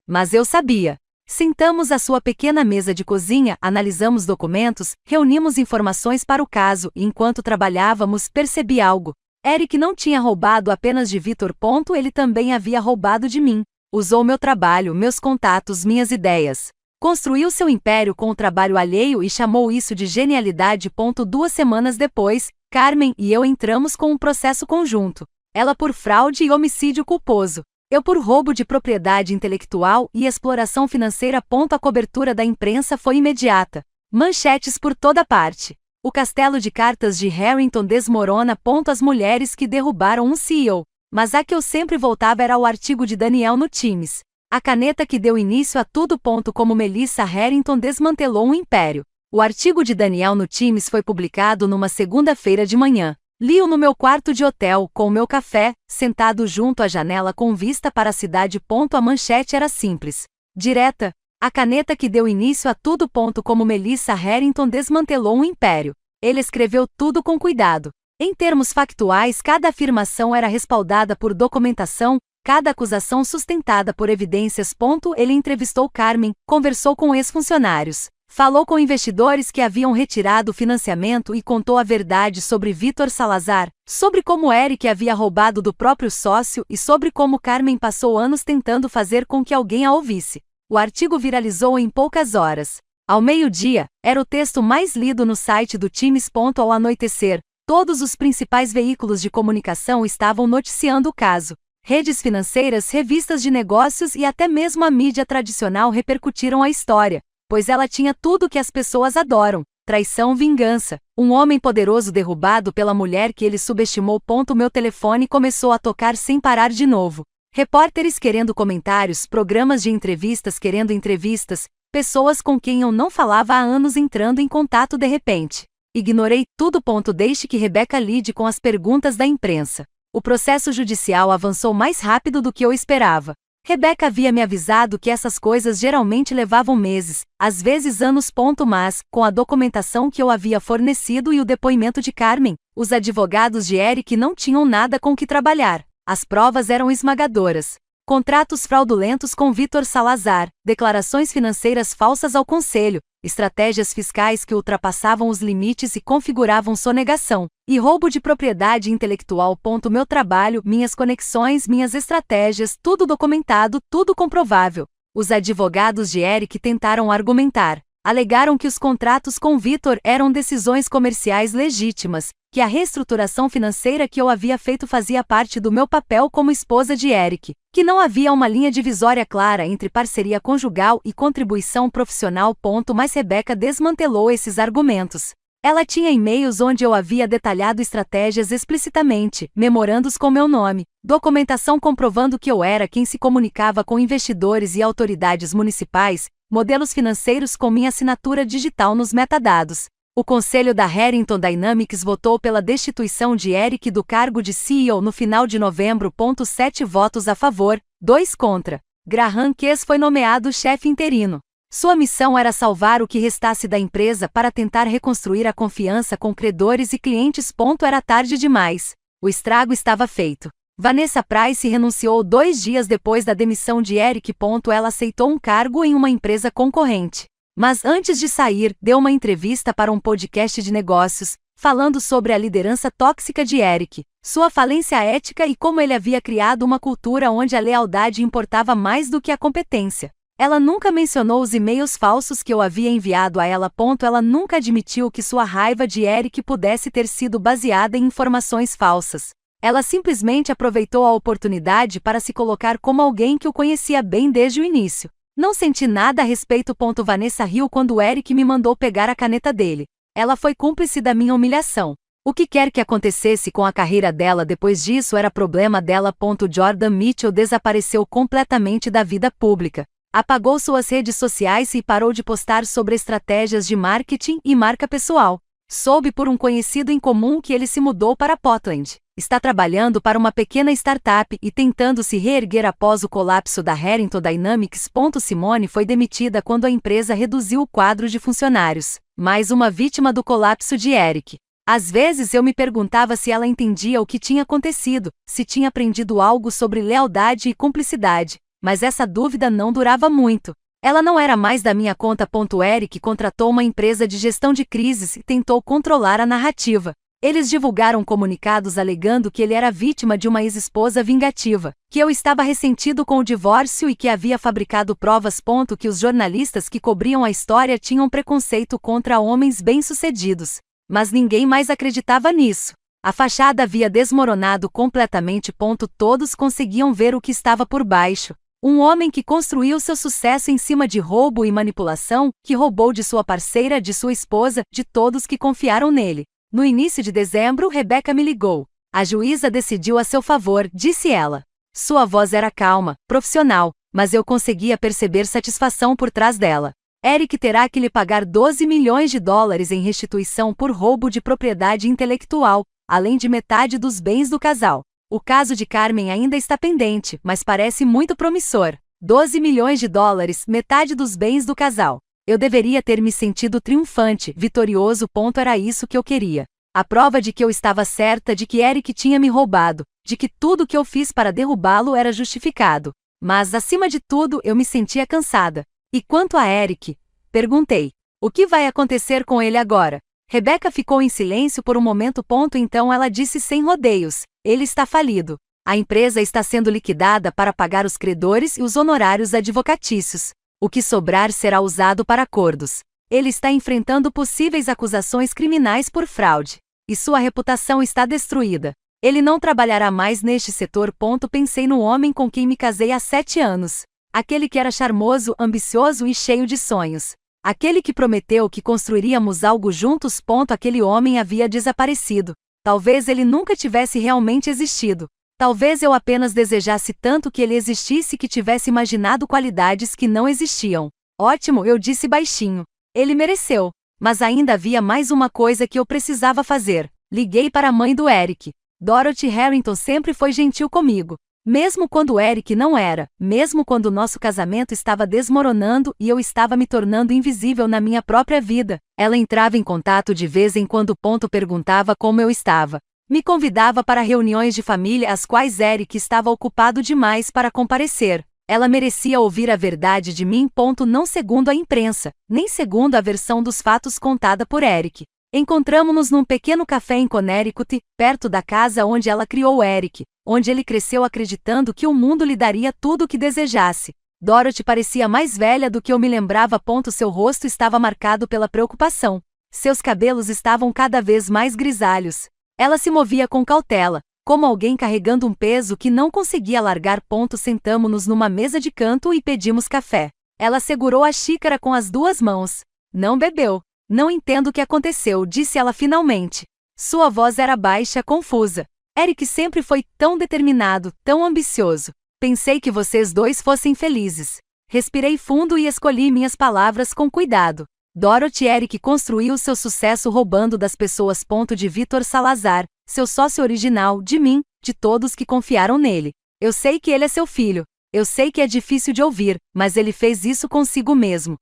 S1: Mas eu sabia. Sentamos à sua pequena mesa de cozinha, analisamos documentos, reunimos informações para o caso e enquanto trabalhávamos percebi algo. Eric não tinha roubado apenas de Vitor. Ele também havia roubado de mim. Usou meu trabalho, meus contatos, minhas ideias. Construiu seu império com o trabalho alheio e chamou isso de genialidade. 2 semanas depois, Carmen e eu entramos com um processo conjunto. Ela por fraude e homicídio culposo. Eu por roubo de propriedade intelectual e exploração financeira. A cobertura da imprensa foi imediata. Manchetes por toda parte. O castelo de cartas de Harrington desmorona. As mulheres que derrubaram um CEO. Mas a que eu sempre voltava era o artigo de Daniel no Times. A caneta que deu início a tudo. Como Melissa Harrington desmantelou um império. O artigo de Daniel no Times foi publicado numa segunda-feira de manhã. Li-o no meu quarto de hotel, com o meu café, sentado junto à janela com vista para a cidade. A manchete era simples. Direta. A caneta que deu início a tudo. Como Melissa Harrington desmantelou um império. Ele escreveu tudo com cuidado. Em termos factuais, cada afirmação era respaldada por documentação, cada acusação sustentada por evidências. Ele entrevistou Carmen, conversou com ex-funcionários, falou com investidores que haviam retirado o financiamento e contou a verdade sobre Vitor Salazar, sobre como Eric havia roubado do próprio sócio e sobre como Carmen passou anos tentando fazer com que alguém a ouvisse. O artigo viralizou em poucas horas. Ao meio-dia, era o texto mais lido no site do Times. Ao anoitecer, todos os principais veículos de comunicação estavam noticiando o caso. Redes financeiras, revistas de negócios e até mesmo a mídia tradicional repercutiram a história, pois ela tinha tudo que as pessoas adoram: traição, vingança. Um homem poderoso derrubado pela mulher que ele subestimou. Meu telefone começou a tocar sem parar de novo. Repórteres querendo comentários, programas de entrevistas querendo entrevistas, pessoas com quem eu não falava há anos entrando em contato de repente. Ignorei tudo. Deixe que Rebecca lide com as perguntas da imprensa. O processo judicial avançou mais rápido do que eu esperava. Rebecca havia me avisado que essas coisas geralmente levavam meses, às vezes anos. Mas, com a documentação que eu havia fornecido e o depoimento de Carmen, os advogados de Eric não tinham nada com que trabalhar. As provas eram esmagadoras. Contratos fraudulentos com Vitor Salazar, declarações financeiras falsas ao conselho, estratégias fiscais que ultrapassavam os limites e configuravam sonegação, e roubo de propriedade intelectual. Meu trabalho, minhas conexões, minhas estratégias, tudo documentado, tudo comprovável. Os advogados de Eric tentaram argumentar. Alegaram que os contratos com Vitor eram decisões comerciais legítimas, que a reestruturação financeira que eu havia feito fazia parte do meu papel como esposa de Eric, que não havia uma linha divisória clara entre parceria conjugal e contribuição profissional. Mas Rebecca desmantelou esses argumentos. Ela tinha e-mails onde eu havia detalhado estratégias explicitamente, memorandos com meu nome, documentação comprovando que eu era quem se comunicava com investidores e autoridades municipais, modelos financeiros com minha assinatura digital nos metadados. O conselho da Harrington Dynamics votou pela destituição de Eric do cargo de CEO no final de novembro. 7 votos a favor, 2 contra. Graham Kess foi nomeado chefe interino. Sua missão era salvar o que restasse da empresa para tentar reconstruir a confiança com credores e clientes. Era tarde demais. O estrago estava feito. Vanessa Price renunciou 2 dias depois da demissão de Eric. Ela aceitou um cargo em uma empresa concorrente. Mas antes de sair, deu uma entrevista para um podcast de negócios, falando sobre a liderança tóxica de Eric, sua falência ética e como ele havia criado uma cultura onde a lealdade importava mais do que a competência. Ela nunca mencionou os e-mails falsos que eu havia enviado a ela. Ela nunca admitiu que sua raiva de Eric pudesse ter sido baseada em informações falsas. Ela simplesmente aproveitou a oportunidade para se colocar como alguém que o conhecia bem desde o início. Não senti nada a respeito. Vanessa riu quando Eric me mandou pegar a caneta dele. Ela foi cúmplice da minha humilhação. O que quer que acontecesse com a carreira dela depois disso era problema dela. Jordan Mitchell desapareceu completamente da vida pública. Apagou suas redes sociais e parou de postar sobre estratégias de marketing e marca pessoal. Soube por um conhecido em comum que ele se mudou para Portland. Está trabalhando para uma pequena startup e tentando se reerguer após o colapso da Harrington Dynamics. Simone foi demitida quando a empresa reduziu o quadro de funcionários. Mais uma vítima do colapso de Eric. Às vezes eu me perguntava se ela entendia o que tinha acontecido, se tinha aprendido algo sobre lealdade e cumplicidade, mas essa dúvida não durava muito. Ela não era mais da minha conta. Eric contratou uma empresa de gestão de crises e tentou controlar a narrativa. Eles divulgaram comunicados alegando que ele era vítima de uma ex-esposa vingativa, que eu estava ressentido com o divórcio e que havia fabricado provas. Que os jornalistas que cobriam a história tinham preconceito contra homens bem-sucedidos. Mas ninguém mais acreditava nisso. A fachada havia desmoronado completamente. Todos conseguiam ver o que estava por baixo. Um homem que construiu seu sucesso em cima de roubo e manipulação, que roubou de sua parceira, de sua esposa, de todos que confiaram nele. No início de dezembro, Rebecca me ligou. A juíza decidiu a seu favor, disse ela. Sua voz era calma, profissional, mas eu conseguia perceber satisfação por trás dela. Eric terá que lhe pagar 12 milhões de dólares em restituição por roubo de propriedade intelectual, além de metade dos bens do casal. O caso de Carmen ainda está pendente, mas parece muito promissor. 12 milhões de dólares, metade dos bens do casal. Eu deveria ter me sentido triunfante, vitorioso. Era isso que eu queria. A prova de que eu estava certa de que Eric tinha me roubado, de que tudo que eu fiz para derrubá-lo era justificado. Mas, acima de tudo, eu me sentia cansada. E quanto a Eric? Perguntei. O que vai acontecer com ele agora? Rebecca ficou em silêncio por um momento. Então ela disse sem rodeios. Ele está falido. A empresa está sendo liquidada para pagar os credores e os honorários advocatícios. O que sobrar será usado para acordos. Ele está enfrentando possíveis acusações criminais por fraude. E sua reputação está destruída. Ele não trabalhará mais neste setor. Pensei no homem com quem me casei há 7 anos. Aquele que era charmoso, ambicioso e cheio de sonhos. Aquele que prometeu que construiríamos algo juntos. Aquele homem havia desaparecido. Talvez ele nunca tivesse realmente existido. Talvez eu apenas desejasse tanto que ele existisse que tivesse imaginado qualidades que não existiam. Ótimo, eu disse baixinho. Ele mereceu. Mas ainda havia mais uma coisa que eu precisava fazer. Liguei para a mãe do Eric. Dorothy Harrington sempre foi gentil comigo. Mesmo quando Eric não era, mesmo quando nosso casamento estava desmoronando e eu estava me tornando invisível na minha própria vida, ela entrava em contato de vez em quando. Perguntava como eu estava. Me convidava para reuniões de família às quais Eric estava ocupado demais para comparecer. Ela merecia ouvir a verdade de mim. Não segundo a imprensa, nem segundo a versão dos fatos contada por Eric. Encontramo-nos num pequeno café em Connecticut, perto da casa onde ela criou Eric, onde ele cresceu acreditando que o mundo lhe daria tudo o que desejasse. Dorothy parecia mais velha do que eu me lembrava. Seu rosto estava marcado pela preocupação. Seus cabelos estavam cada vez mais grisalhos. Ela se movia com cautela, como alguém carregando um peso que não conseguia largar. Sentamo-nos numa mesa de canto e pedimos café. Ela segurou a xícara com as 2 mãos. Não bebeu. Não entendo o que aconteceu, disse ela finalmente. Sua voz era baixa, confusa. Eric sempre foi tão determinado, tão ambicioso. Pensei que vocês dois fossem felizes. Respirei fundo e escolhi minhas palavras com cuidado. Dorothy Eric construiu seu sucesso roubando das pessoas. De Vítor Salazar, seu sócio original, de mim, de todos que confiaram nele. Eu sei que ele é seu filho. Eu sei que é difícil de ouvir, mas ele fez isso consigo mesmo.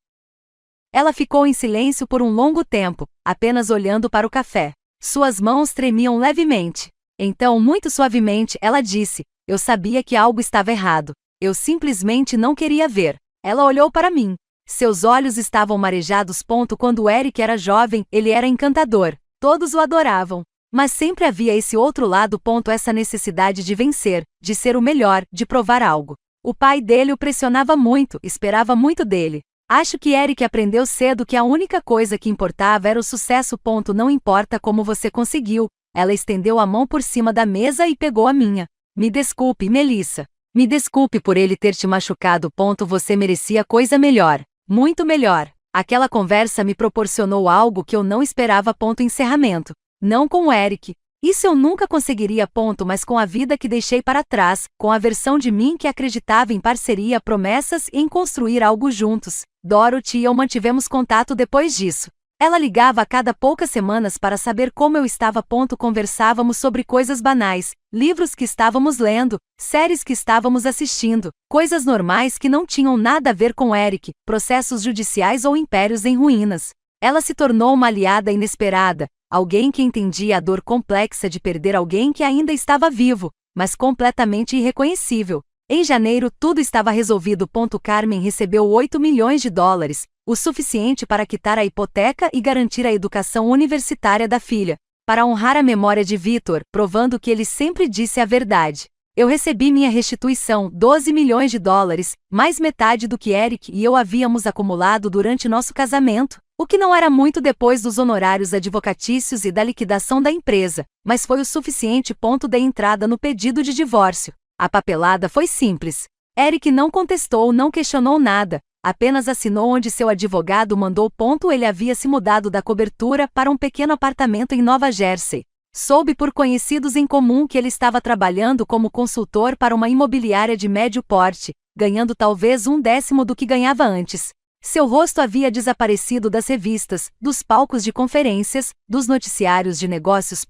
S1: Ela ficou em silêncio por um longo tempo, apenas olhando para o café. Suas mãos tremiam levemente. Então, muito suavemente, ela disse: eu sabia que algo estava errado. Eu simplesmente não queria ver. Ela olhou para mim. Seus olhos estavam marejados. Quando Eric era jovem, ele era encantador. Todos o adoravam. Mas sempre havia esse outro lado. Essa necessidade de vencer, de ser o melhor, de provar algo. O pai dele o pressionava muito, esperava muito dele. Acho que Eric aprendeu cedo que a única coisa que importava era o sucesso. Não importa como você conseguiu. Ela estendeu a mão por cima da mesa e pegou a minha. Me desculpe, Melissa. Me desculpe por ele ter te machucado. Você merecia coisa melhor. Muito melhor. Aquela conversa me proporcionou algo que eu não esperava. Encerramento. Não com Eric. Isso eu nunca conseguiria. Mas com a vida que deixei para trás, com a versão de mim que acreditava em parceria, promessas e em construir algo juntos. Dorothy e eu mantivemos contato depois disso. Ela ligava a cada poucas semanas para saber como eu estava. Conversávamos sobre coisas banais, livros que estávamos lendo, séries que estávamos assistindo, coisas normais que não tinham nada a ver com Eric, processos judiciais ou impérios em ruínas. Ela se tornou uma aliada inesperada, alguém que entendia a dor complexa de perder alguém que ainda estava vivo, mas completamente irreconhecível. Em janeiro tudo estava resolvido. Carmen recebeu 8 milhões de dólares, o suficiente para quitar a hipoteca e garantir a educação universitária da filha, para honrar a memória de Victor, provando que ele sempre disse a verdade. Eu recebi minha restituição, 12 milhões de dólares, mais metade do que Eric e eu havíamos acumulado durante nosso casamento, o que não era muito depois dos honorários advocatícios e da liquidação da empresa, mas foi o suficiente. Da entrada no pedido de divórcio. A papelada foi simples. Eric não contestou, não questionou nada, apenas assinou onde seu advogado mandou. Ele havia se mudado da cobertura para um pequeno apartamento em Nova Jersey. Soube por conhecidos em comum que ele estava trabalhando como consultor para uma imobiliária de médio porte, ganhando talvez 1/10 do que ganhava antes. Seu rosto havia desaparecido das revistas, dos palcos de conferências, dos noticiários de negócios.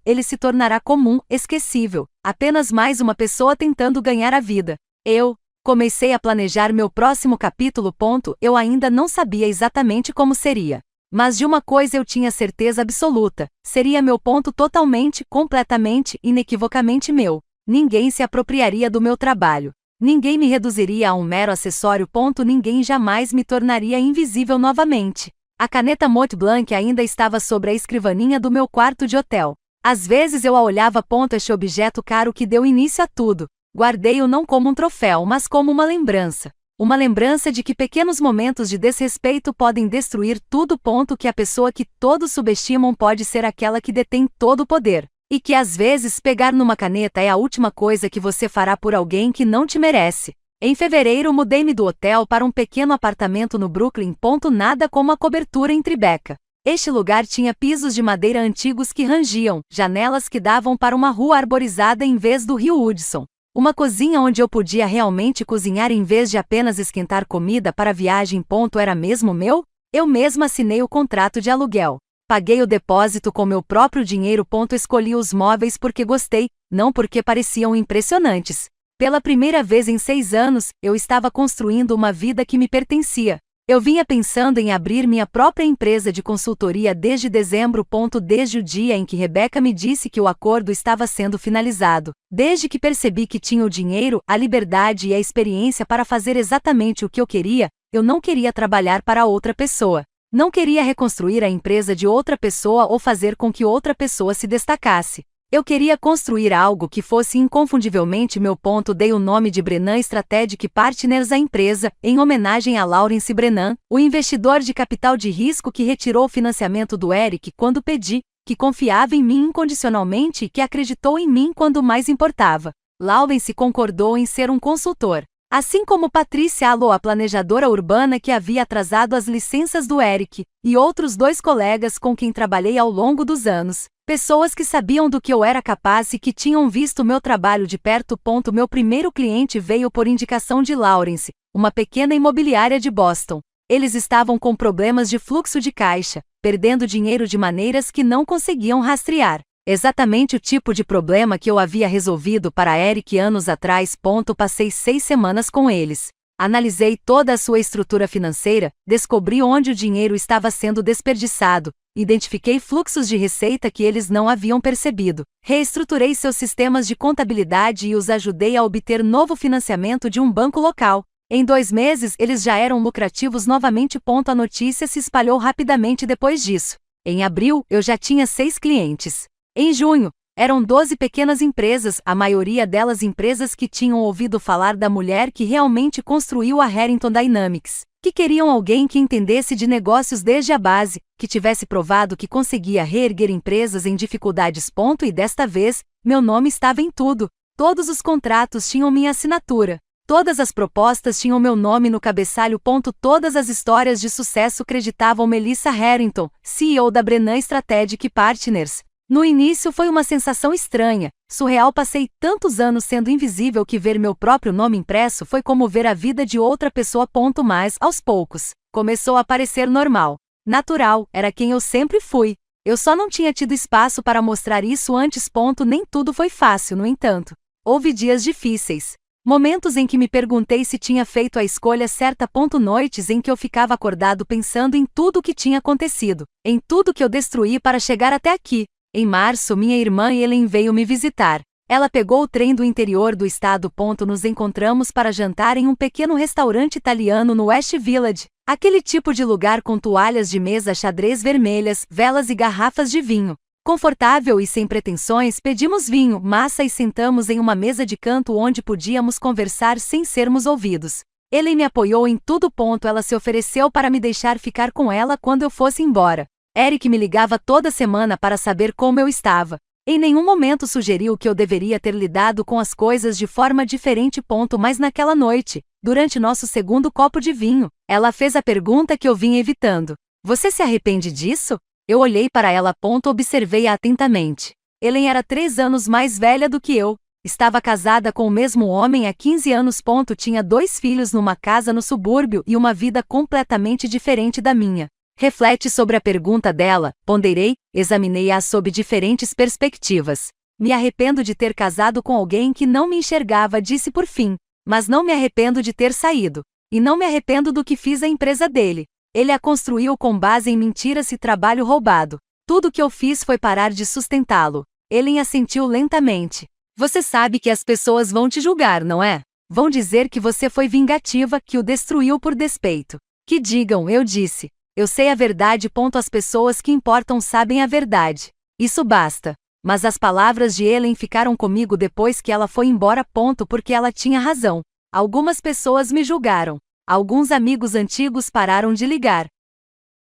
S1: Ele se tornará comum, esquecível, apenas mais uma pessoa tentando ganhar a vida. Eu comecei a planejar meu próximo capítulo. Eu ainda não sabia exatamente como seria. Mas de uma coisa eu tinha certeza absoluta: seria meu. Totalmente, completamente, inequivocamente meu. Ninguém se apropriaria do meu trabalho. Ninguém me reduziria a um mero acessório. Ninguém jamais me tornaria invisível novamente. A caneta Mont Blanc ainda estava sobre a escrivaninha do meu quarto de hotel. Às vezes eu a olhava. Este objeto caro que deu início a tudo. Guardei-o não como um troféu, mas como uma lembrança. Uma lembrança de que pequenos momentos de desrespeito podem destruir tudo. Que a pessoa que todos subestimam pode ser aquela que detém todo o poder. E que às vezes pegar numa caneta é a última coisa que você fará por alguém que não te merece. Em fevereiro mudei-me do hotel para um pequeno apartamento no Brooklyn. Nada como a cobertura em Tribeca. Este lugar tinha pisos de madeira antigos que rangiam, janelas que davam para uma rua arborizada em vez do rio Hudson. Uma cozinha onde eu podia realmente cozinhar em vez de apenas esquentar comida para a viagem. Era mesmo meu? Eu mesma assinei o contrato de aluguel. Paguei o depósito com meu próprio dinheiro. Escolhi os móveis porque gostei, não porque pareciam impressionantes. Pela primeira vez em 6 anos, eu estava construindo uma vida que me pertencia. Eu vinha pensando em abrir minha própria empresa de consultoria desde dezembro. Desde o dia em que Rebecca me disse que o acordo estava sendo finalizado. Desde que percebi que tinha o dinheiro, a liberdade e a experiência para fazer exatamente o que eu queria, eu não queria trabalhar para outra pessoa. Não queria reconstruir a empresa de outra pessoa ou fazer com que outra pessoa se destacasse. Eu queria construir algo que fosse inconfundivelmente meu. Dei o nome de Brennan Strategic Partners à empresa, em homenagem a Lawrence Brennan, o investidor de capital de risco que retirou o financiamento do Eric quando pedi, que confiava em mim incondicionalmente e que acreditou em mim quando mais importava. Lawrence concordou em ser um consultor. Assim como Patricia Allo, a planejadora urbana que havia atrasado as licenças do Eric, e outros 2 colegas com quem trabalhei ao longo dos anos. Pessoas que sabiam do que eu era capaz e que tinham visto meu trabalho de perto. Meu primeiro cliente veio por indicação de Lawrence, uma pequena imobiliária de Boston. Eles estavam com problemas de fluxo de caixa, perdendo dinheiro de maneiras que não conseguiam rastrear. Exatamente o tipo de problema que eu havia resolvido para Eric anos atrás. Passei 6 semanas com eles. Analisei toda a sua estrutura financeira, descobri onde o dinheiro estava sendo desperdiçado, identifiquei fluxos de receita que eles não haviam percebido, reestruturei seus sistemas de contabilidade e os ajudei a obter novo financiamento de um banco local. Em 2 meses eles já eram lucrativos novamente. A notícia se espalhou rapidamente depois disso. Em abril, eu já tinha 6 clientes. Em junho, eram 12 pequenas empresas, a maioria delas empresas que tinham ouvido falar da mulher que realmente construiu a Harrington Dynamics, que queriam alguém que entendesse de negócios desde a base, que tivesse provado que conseguia reerguer empresas em dificuldades. E desta vez, meu nome estava em tudo. Todos os contratos tinham minha assinatura. Todas as propostas tinham meu nome no cabeçalho. Todas as histórias de sucesso creditavam Melissa Harrington, CEO da Brennan Strategic Partners. No início foi uma sensação estranha, surreal. Passei tantos anos sendo invisível que ver meu próprio nome impresso foi como ver a vida de outra pessoa. Mas, aos poucos, começou a parecer normal. Natural, era quem eu sempre fui. Eu só não tinha tido espaço para mostrar isso antes. Nem tudo foi fácil, no entanto. Houve dias difíceis. Momentos em que me perguntei se tinha feito a escolha certa. Noites em que eu ficava acordado pensando em tudo o que tinha acontecido, em tudo que eu destruí para chegar até aqui. Em março, minha irmã Ellen veio me visitar. Ela pegou o trem do interior do estado. Nos encontramos para jantar em um pequeno restaurante italiano no West Village, aquele tipo de lugar com toalhas de mesa xadrez vermelhas, velas e garrafas de vinho. Confortável e sem pretensões, pedimos vinho, massa e sentamos em uma mesa de canto onde podíamos conversar sem sermos ouvidos. Ellen me apoiou em tudo. Ela se ofereceu para me deixar ficar com ela quando eu fosse embora. Eric me ligava toda semana para saber como eu estava. Em nenhum momento sugeriu que eu deveria ter lidado com as coisas de forma diferente. Mas naquela noite, durante nosso segundo copo de vinho, ela fez a pergunta que eu vinha evitando. Você se arrepende disso? Eu olhei para ela. Observei-a atentamente. Ellen era 3 anos mais velha do que eu. Estava casada com o mesmo homem há 15 anos. Tinha 2 filhos numa casa no subúrbio e uma vida completamente diferente da minha. Reflete sobre a pergunta dela, ponderei, examinei-a sob diferentes perspectivas. Me arrependo de ter casado com alguém que não me enxergava, disse por fim. Mas não me arrependo de ter saído. E não me arrependo do que fiz à empresa dele. Ele a construiu com base em mentiras e trabalho roubado. Tudo que eu fiz foi parar de sustentá-lo. Ellen assentiu lentamente. Você sabe que as pessoas vão te julgar, não é? Vão dizer que você foi vingativa, que o destruiu por despeito. Que digam, eu disse. Eu sei a verdade. As pessoas que importam sabem a verdade. Isso basta. Mas as palavras de Ellen ficaram comigo depois que ela foi embora. Porque ela tinha razão. Algumas pessoas me julgaram. Alguns amigos antigos pararam de ligar.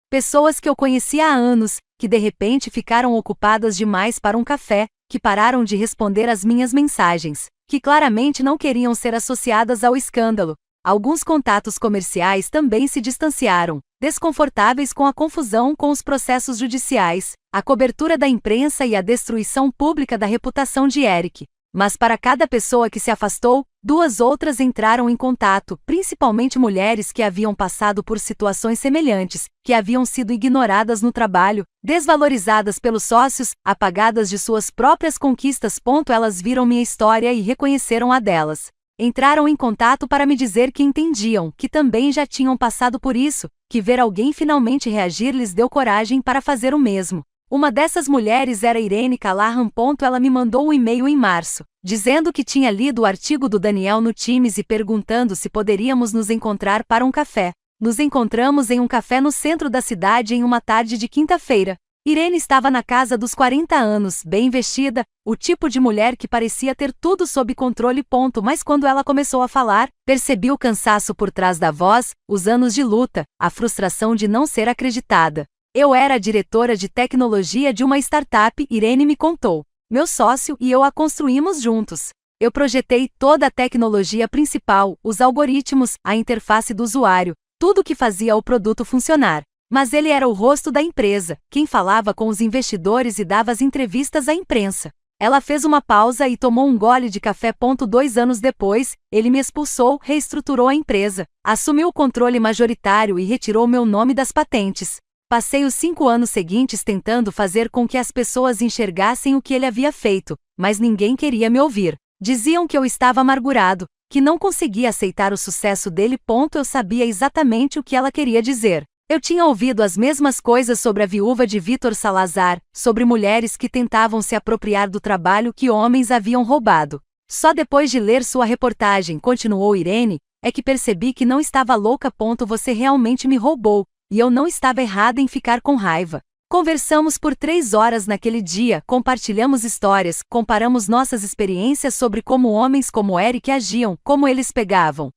S1: Pessoas que eu conhecia há anos, que de repente ficaram ocupadas demais para um café, que pararam de responder às minhas mensagens, que claramente não queriam ser associadas ao escândalo. Alguns contatos comerciais também se distanciaram, desconfortáveis com a confusão com os processos judiciais, a cobertura da imprensa e a destruição pública da reputação de Eric. Mas para cada pessoa que se afastou, 2 outras entraram em contato, principalmente mulheres que haviam passado por situações semelhantes, que haviam sido ignoradas no trabalho, desvalorizadas pelos sócios, apagadas de suas próprias conquistas. Elas viram minha história e reconheceram a delas. Entraram em contato para me dizer que entendiam, que também já tinham passado por isso, que ver alguém finalmente reagir lhes deu coragem para fazer o mesmo. Uma dessas mulheres era Irene Callahan. Ela me mandou um e-mail em março, dizendo que tinha lido o artigo do Daniel no Times e perguntando se poderíamos nos encontrar para um café. Nos encontramos em um café no centro da cidade em uma tarde de quinta-feira. Irene estava na casa dos 40 anos, bem vestida, o tipo de mulher que parecia ter tudo sob controle. Mas quando ela começou a falar, percebi o cansaço por trás da voz, os anos de luta, a frustração de não ser acreditada. Eu era a diretora de tecnologia de uma startup, Irene me contou. Meu sócio e eu a construímos juntos. Eu projetei toda a tecnologia principal, os algoritmos, a interface do usuário, tudo que fazia o produto funcionar. Mas ele era o rosto da empresa, quem falava com os investidores e dava as entrevistas à imprensa. Ela fez uma pausa e tomou um gole de café. 2 anos depois, ele me expulsou, reestruturou a empresa, assumiu o controle majoritário e retirou meu nome das patentes. Passei os 5 anos seguintes tentando fazer com que as pessoas enxergassem o que ele havia feito, mas ninguém queria me ouvir. Diziam que eu estava amargurado, que não conseguia aceitar o sucesso dele. Eu sabia exatamente o que ela queria dizer. Eu tinha ouvido as mesmas coisas sobre a viúva de Vítor Salazar, sobre mulheres que tentavam se apropriar do trabalho que homens haviam roubado. Só depois de ler sua reportagem, continuou Irene, é que percebi que não estava louca. Você realmente me roubou. E eu não estava errada em ficar com raiva. Conversamos por 3 horas naquele dia, compartilhamos histórias, comparamos nossas experiências sobre como homens como Eric agiam, como eles pegavam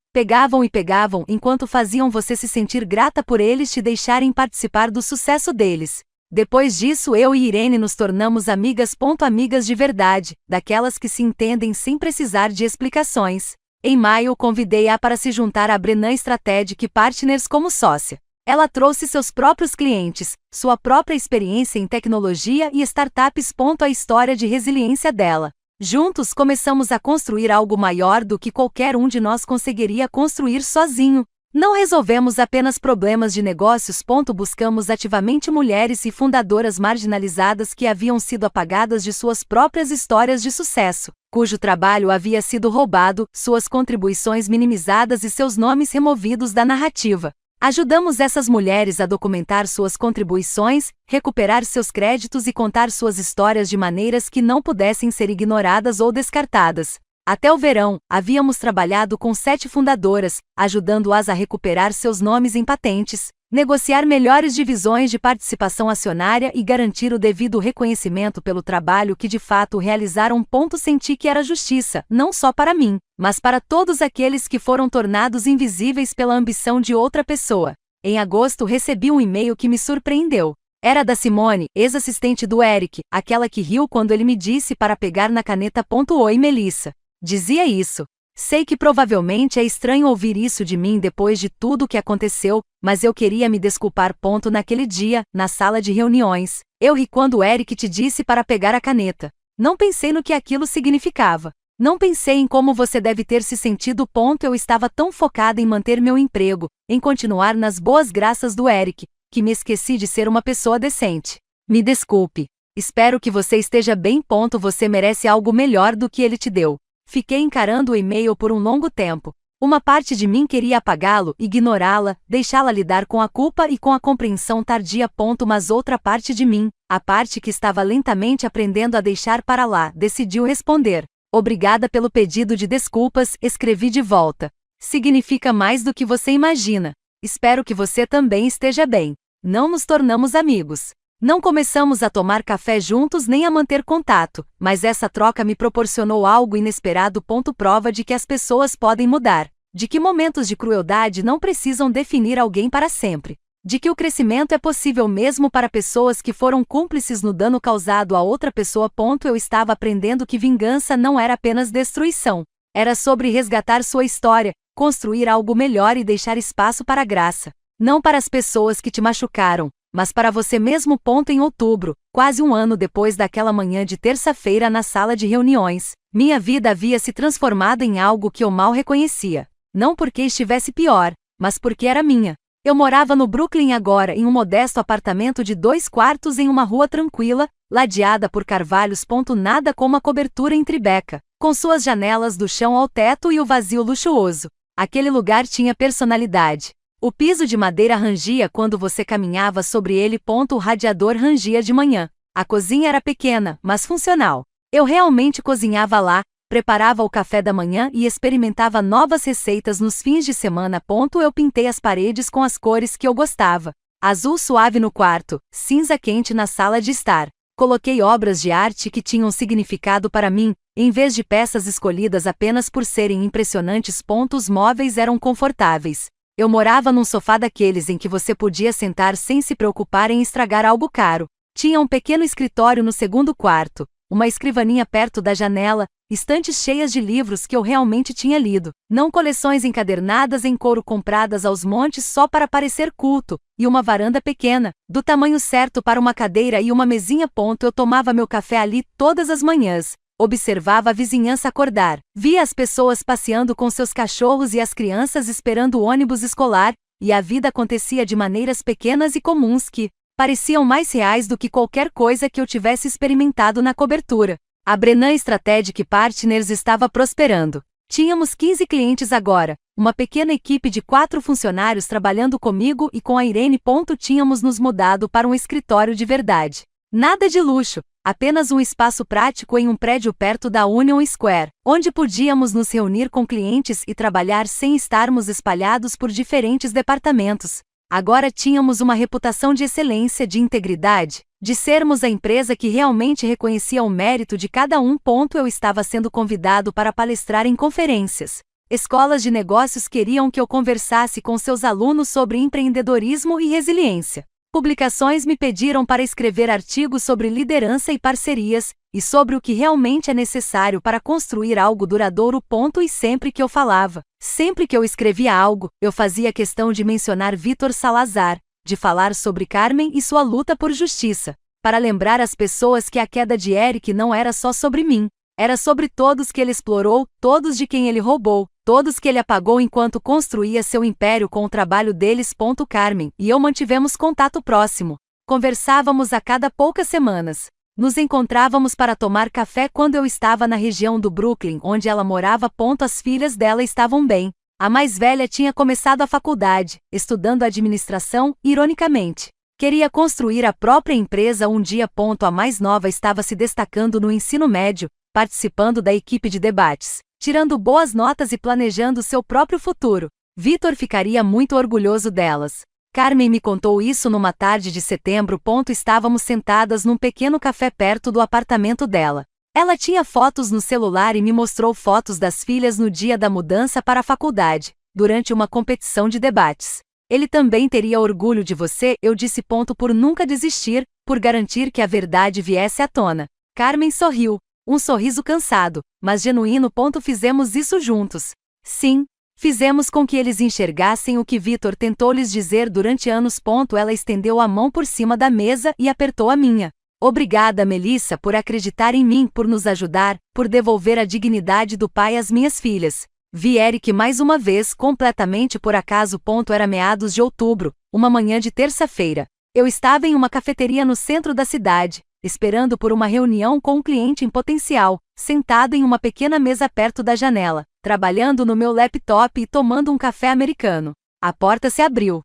S1: e pegavam enquanto faziam você se sentir grata por eles te deixarem participar do sucesso deles. Depois disso eu e Irene nos tornamos amigas. Amigas de verdade, daquelas que se entendem sem precisar de explicações. Em maio convidei-a para se juntar à Brennan Strategic Partners como sócia. Ela trouxe seus próprios clientes, sua própria experiência em tecnologia e startups. A história de resiliência dela. Juntos começamos a construir algo maior do que qualquer um de nós conseguiria construir sozinho. Não resolvemos apenas problemas de negócios. Buscamos ativamente mulheres e fundadoras marginalizadas que haviam sido apagadas de suas próprias histórias de sucesso, cujo trabalho havia sido roubado, suas contribuições minimizadas e seus nomes removidos da narrativa. Ajudamos essas mulheres a documentar suas contribuições, recuperar seus créditos e contar suas histórias de maneiras que não pudessem ser ignoradas ou descartadas. Até o verão, havíamos trabalhado com 7 fundadoras, ajudando-as a recuperar seus nomes em patentes, negociar melhores divisões de participação acionária e garantir o devido reconhecimento pelo trabalho que de fato realizaram. Senti que era justiça, não só para mim, mas para todos aqueles que foram tornados invisíveis pela ambição de outra pessoa. Em agosto recebi um e-mail que me surpreendeu. Era da Simone, ex-assistente do Eric, aquela que riu quando ele me disse para pegar na caneta. Oi, Melissa. Dizia isso. Sei que provavelmente é estranho ouvir isso de mim depois de tudo o que aconteceu, mas eu queria me desculpar. Naquele dia, na sala de reuniões, eu ri quando o Eric te disse para pegar a caneta. Não pensei no que aquilo significava. Não pensei em como você deve ter se sentido. Eu estava tão focada em manter meu emprego, em continuar nas boas graças do Eric, que me esqueci de ser uma pessoa decente. Me desculpe. Espero que você esteja bem. Você merece algo melhor do que ele te deu. Fiquei encarando o e-mail por um longo tempo. Uma parte de mim queria apagá-lo, ignorá-la, deixá-la lidar com a culpa e com a compreensão tardia. Mas outra parte de mim, a parte que estava lentamente aprendendo a deixar para lá, decidiu responder. Obrigada pelo pedido de desculpas, escrevi de volta. Significa mais do que você imagina. Espero que você também esteja bem. Não nos tornamos amigos. Não começamos a tomar café juntos nem a manter contato, mas essa troca me proporcionou algo inesperado. Prova de que as pessoas podem mudar, de que momentos de crueldade não precisam definir alguém para sempre, de que o crescimento é possível mesmo para pessoas que foram cúmplices no dano causado a outra pessoa. Eu estava aprendendo que vingança não era apenas destruição, era sobre resgatar sua história, construir algo melhor e deixar espaço para a graça, não para as pessoas que te machucaram, mas para você mesmo. Em outubro, quase um ano depois daquela manhã de terça-feira na sala de reuniões, minha vida havia se transformado em algo que eu mal reconhecia. Não porque estivesse pior, mas porque era minha. Eu morava no Brooklyn agora em um modesto apartamento de 2 quartos em uma rua tranquila, ladeada por carvalhos. Nada como a cobertura em Tribeca, com suas janelas do chão ao teto e o vazio luxuoso. Aquele lugar tinha personalidade. O piso de madeira rangia quando você caminhava sobre ele. O radiador rangia de manhã. A cozinha era pequena, mas funcional. Eu realmente cozinhava lá, preparava o café da manhã e experimentava novas receitas nos fins de semana. Eu pintei as paredes com as cores que eu gostava. Azul suave no quarto, cinza quente na sala de estar. Coloquei obras de arte que tinham significado para mim, em vez de peças escolhidas apenas por serem impressionantes. Os móveis eram confortáveis. Eu morava num sofá daqueles em que você podia sentar sem se preocupar em estragar algo caro. Tinha um pequeno escritório no segundo quarto, uma escrivaninha perto da janela, estantes cheias de livros que eu realmente tinha lido, não coleções encadernadas em couro compradas aos montes só para parecer culto, e uma varanda pequena, do tamanho certo para uma cadeira e uma mesinha. Eu tomava meu café ali todas as manhãs. Observava a vizinhança acordar, via as pessoas passeando com seus cachorros e as crianças esperando o ônibus escolar, e a vida acontecia de maneiras pequenas e comuns que pareciam mais reais do que qualquer coisa que eu tivesse experimentado na cobertura. A Brennan Strategic Partners estava prosperando. Tínhamos 15 clientes agora, uma pequena equipe de 4 funcionários trabalhando comigo e com a Irene. Tínhamos nos mudado para um escritório de verdade. Nada de luxo, apenas um espaço prático em um prédio perto da Union Square, onde podíamos nos reunir com clientes e trabalhar sem estarmos espalhados por diferentes departamentos. Agora tínhamos uma reputação de excelência, de integridade, de sermos a empresa que realmente reconhecia o mérito de cada um. Eu estava sendo convidado para palestrar em conferências. Escolas de negócios queriam que eu conversasse com seus alunos sobre empreendedorismo e resiliência. Publicações me pediram para escrever artigos sobre liderança e parcerias, e sobre o que realmente é necessário para construir algo duradouro. E sempre que eu falava, sempre que eu escrevia algo, eu fazia questão de mencionar Vítor Salazar, de falar sobre Carmen e sua luta por justiça, para lembrar as pessoas que a queda de Eric não era só sobre mim. Era sobre todos que ele explorou, todos de quem ele roubou, todos que ele apagou enquanto construía seu império com o trabalho deles. Carmen e eu mantivemos contato próximo. Conversávamos a cada poucas semanas. Nos encontrávamos para tomar café quando eu estava na região do Brooklyn, onde ela morava. As filhas dela estavam bem. A mais velha tinha começado a faculdade, estudando administração, ironicamente. Queria construir a própria empresa um dia. A mais nova estava se destacando no ensino médio, participando da equipe de debates, tirando boas notas e planejando seu próprio futuro. Vitor ficaria muito orgulhoso delas. Carmen me contou isso numa tarde de setembro. Estávamos sentadas num pequeno café perto do apartamento dela. Ela tinha fotos no celular e me mostrou fotos das filhas no dia da mudança para a faculdade, durante uma competição de debates. Ele também teria orgulho de você, eu disse. Por nunca desistir, por garantir que a verdade viesse à tona. Carmen sorriu, um sorriso cansado, mas genuíno. Fizemos isso juntos. Sim. Fizemos com que eles enxergassem o que Vitor tentou lhes dizer durante anos. Ela estendeu a mão por cima da mesa e apertou a minha. Obrigada, Melissa, por acreditar em mim, por nos ajudar, por devolver a dignidade do pai às minhas filhas. Vi Eric mais uma vez, completamente por acaso. Era meados de outubro, uma manhã de terça-feira. Eu estava em uma cafeteria no centro da cidade, esperando por uma reunião com um cliente em potencial, sentado em uma pequena mesa perto da janela, trabalhando no meu laptop e tomando um café americano. A porta se abriu.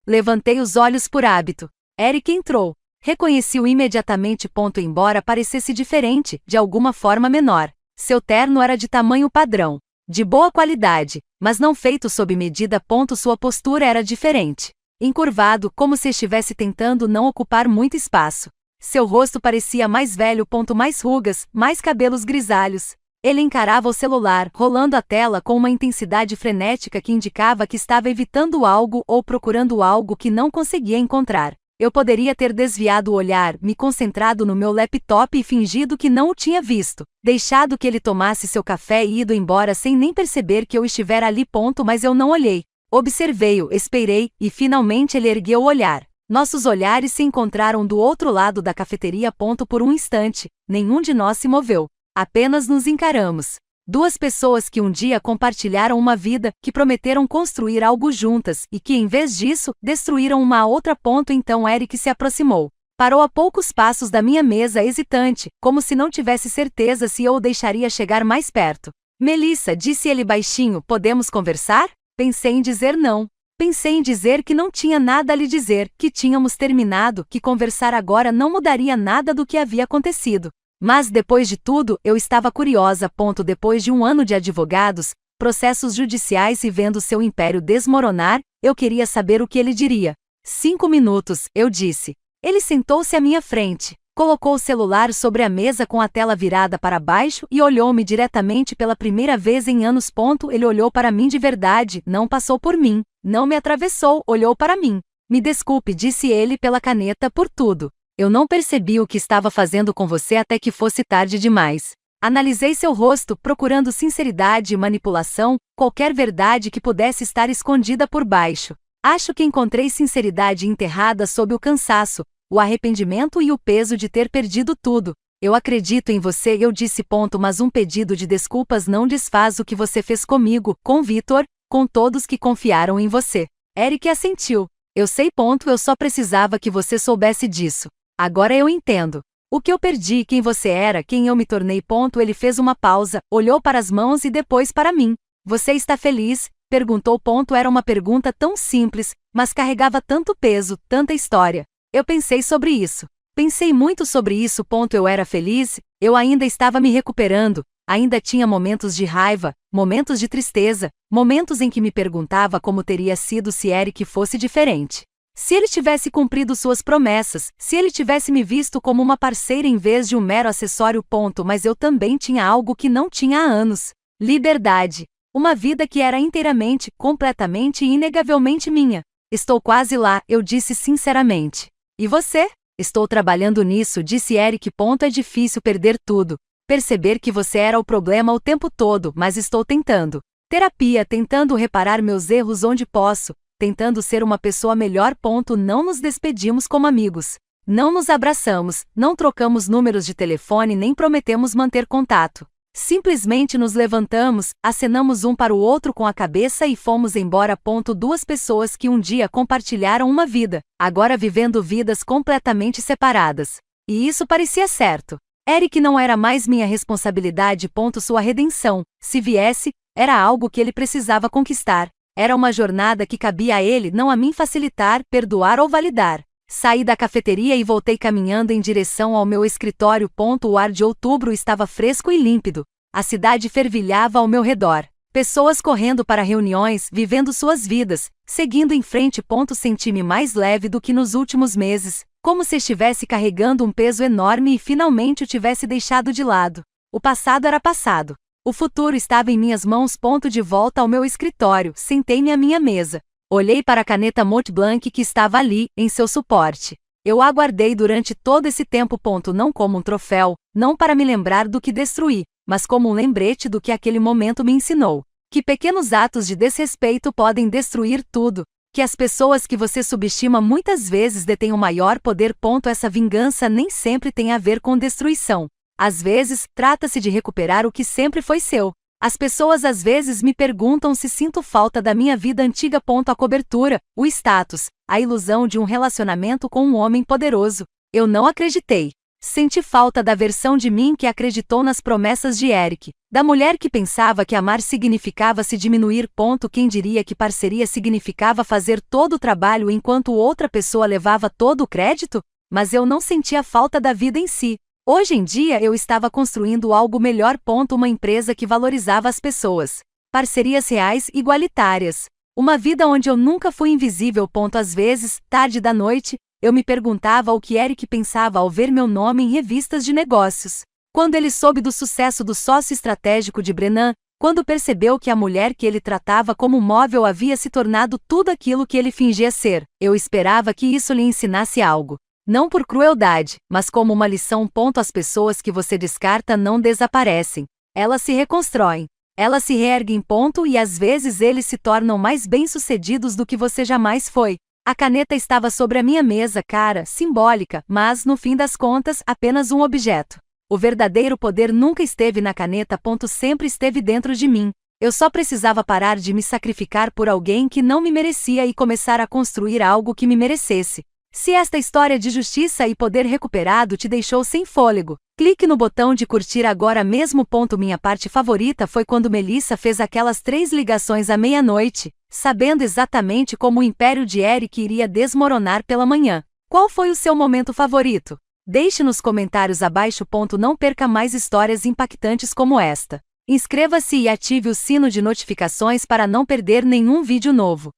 S1: Levantei os olhos por hábito. Eric entrou. Reconheci-o imediatamente. Embora parecesse diferente, de alguma forma menor. Seu terno era de tamanho padrão, de boa qualidade, mas não feito sob medida. Sua postura era diferente. Encurvado, como se estivesse tentando não ocupar muito espaço. Seu rosto parecia mais velho. Mais rugas, mais cabelos grisalhos. Ele encarava o celular, rolando a tela com uma intensidade frenética que indicava que estava evitando algo ou procurando algo que não conseguia encontrar. Eu poderia ter desviado o olhar, me concentrado no meu laptop e fingido que não o tinha visto, deixado que ele tomasse seu café e ido embora sem nem perceber que eu estivera ali. Mas eu não olhei. Observei-o, esperei, e finalmente ele ergueu o olhar. Nossos olhares se encontraram do outro lado da cafeteria. Por um instante, nenhum de nós se moveu. Apenas nos encaramos. Duas pessoas que um dia compartilharam uma vida, que prometeram construir algo juntas e que, em vez disso, destruíram uma a outra. Então Eric se aproximou. Parou a poucos passos da minha mesa, hesitante, como se não tivesse certeza se eu o deixaria chegar mais perto. Melissa, disse ele baixinho, podemos conversar? Pensei em dizer não. Pensei em dizer que não tinha nada a lhe dizer, que tínhamos terminado, que conversar agora não mudaria nada do que havia acontecido. Mas, depois de tudo, eu estava curiosa. Depois de um ano de advogados, processos judiciais e vendo seu império desmoronar, eu queria saber o que ele diria. 5 minutos, eu disse. Ele sentou-se à minha frente, colocou o celular sobre a mesa com a tela virada para baixo e olhou-me diretamente pela primeira vez em anos. Ele olhou para mim de verdade, não passou por mim, não me atravessou, olhou para mim. Me desculpe, disse ele pela caneta, por tudo. Eu não percebi o que estava fazendo com você até que fosse tarde demais. Analisei seu rosto, procurando sinceridade e manipulação, qualquer verdade que pudesse estar escondida por baixo. Acho que encontrei sinceridade enterrada sob o cansaço, o arrependimento e o peso de ter perdido tudo. Eu acredito em você, eu disse. Mas um pedido de desculpas não desfaz o que você fez comigo, com Vitor, com todos que confiaram em você. Eric assentiu. Eu sei. Eu só precisava que você soubesse disso. Agora eu entendo. O que eu perdi, quem você era, quem eu me tornei. Ele fez uma pausa, olhou para as mãos e depois para mim. Você está feliz? Perguntou. Era uma pergunta tão simples, mas carregava tanto peso, tanta história. Eu pensei sobre isso. Pensei muito sobre isso. Eu era feliz, eu ainda estava me recuperando, ainda tinha momentos de raiva, momentos de tristeza, momentos em que me perguntava como teria sido se Eric fosse diferente. Se ele tivesse cumprido suas promessas, se ele tivesse me visto como uma parceira em vez de um mero acessório. Mas eu também tinha algo que não tinha há anos. Liberdade. Uma vida que era inteiramente, completamente e inegavelmente minha. Estou quase lá, eu disse sinceramente. E você? Estou trabalhando nisso, disse Eric. É difícil perder tudo. Perceber que você era o problema o tempo todo, mas estou tentando. Terapia, tentando reparar meus erros onde posso. Tentando ser uma pessoa melhor. Não nos despedimos como amigos. Não nos abraçamos, não trocamos números de telefone nem prometemos manter contato. Simplesmente nos levantamos, acenamos um para o outro com a cabeça e fomos embora. Duas pessoas que um dia compartilharam uma vida, agora vivendo vidas completamente separadas. E isso parecia certo. Eric não era mais minha responsabilidade. Sua redenção, se viesse, era algo que ele precisava conquistar. Era uma jornada que cabia a ele, não a mim facilitar, perdoar ou validar. Saí da cafeteria e voltei caminhando em direção ao meu escritório. O ar de outubro estava fresco e límpido. A cidade fervilhava ao meu redor. Pessoas correndo para reuniões, vivendo suas vidas, seguindo em frente. Senti-me mais leve do que nos últimos meses, como se estivesse carregando um peso enorme e finalmente o tivesse deixado de lado. O passado era passado. O futuro estava em minhas mãos. De volta ao meu escritório, sentei-me à minha mesa. Olhei para a caneta Montblanc que estava ali, em seu suporte. Eu a guardei durante todo esse tempo. Não como um troféu, não para me lembrar do que destruí, mas como um lembrete do que aquele momento me ensinou. Que pequenos atos de desrespeito podem destruir tudo. Que as pessoas que você subestima muitas vezes detêm o maior poder. Essa vingança nem sempre tem a ver com destruição. Às vezes, trata-se de recuperar o que sempre foi seu. As pessoas às vezes me perguntam se sinto falta da minha vida antiga. A cobertura, o status, a ilusão de um relacionamento com um homem poderoso. Eu não acreditei. Senti falta da versão de mim que acreditou nas promessas de Eric, da mulher que pensava que amar significava se diminuir. Quem diria que parceria significava fazer todo o trabalho enquanto outra pessoa levava todo o crédito? Mas eu não sentia falta da vida em si. Hoje em dia eu estava construindo algo melhor. Uma empresa que valorizava as pessoas. Parcerias reais e igualitárias. Uma vida onde eu nunca fui invisível. Às vezes, tarde da noite, eu me perguntava o que Eric pensava ao ver meu nome em revistas de negócios. Quando ele soube do sucesso do sócio estratégico de Brennan, quando percebeu que a mulher que ele tratava como móvel havia se tornado tudo aquilo que ele fingia ser, eu esperava que isso lhe ensinasse algo. Não por crueldade, mas como uma lição. As pessoas que você descarta não desaparecem. Elas se reconstroem. Elas se reerguem. E às vezes eles se tornam mais bem-sucedidos do que você jamais foi. A caneta estava sobre a minha mesa, cara, simbólica, mas, no fim das contas, apenas um objeto. O verdadeiro poder nunca esteve na caneta. Sempre esteve dentro de mim. Eu só precisava parar de me sacrificar por alguém que não me merecia e começar a construir algo que me merecesse. Se esta história de justiça e poder recuperado te deixou sem fôlego, clique no botão de curtir agora mesmo. Minha parte favorita foi quando Melissa fez aquelas 3 ligações à meia-noite, sabendo exatamente como o império de Eric iria desmoronar pela manhã. Qual foi o seu momento favorito? Deixe nos comentários abaixo. Não perca mais histórias impactantes como esta. Inscreva-se e ative o sino de notificações para não perder nenhum vídeo novo.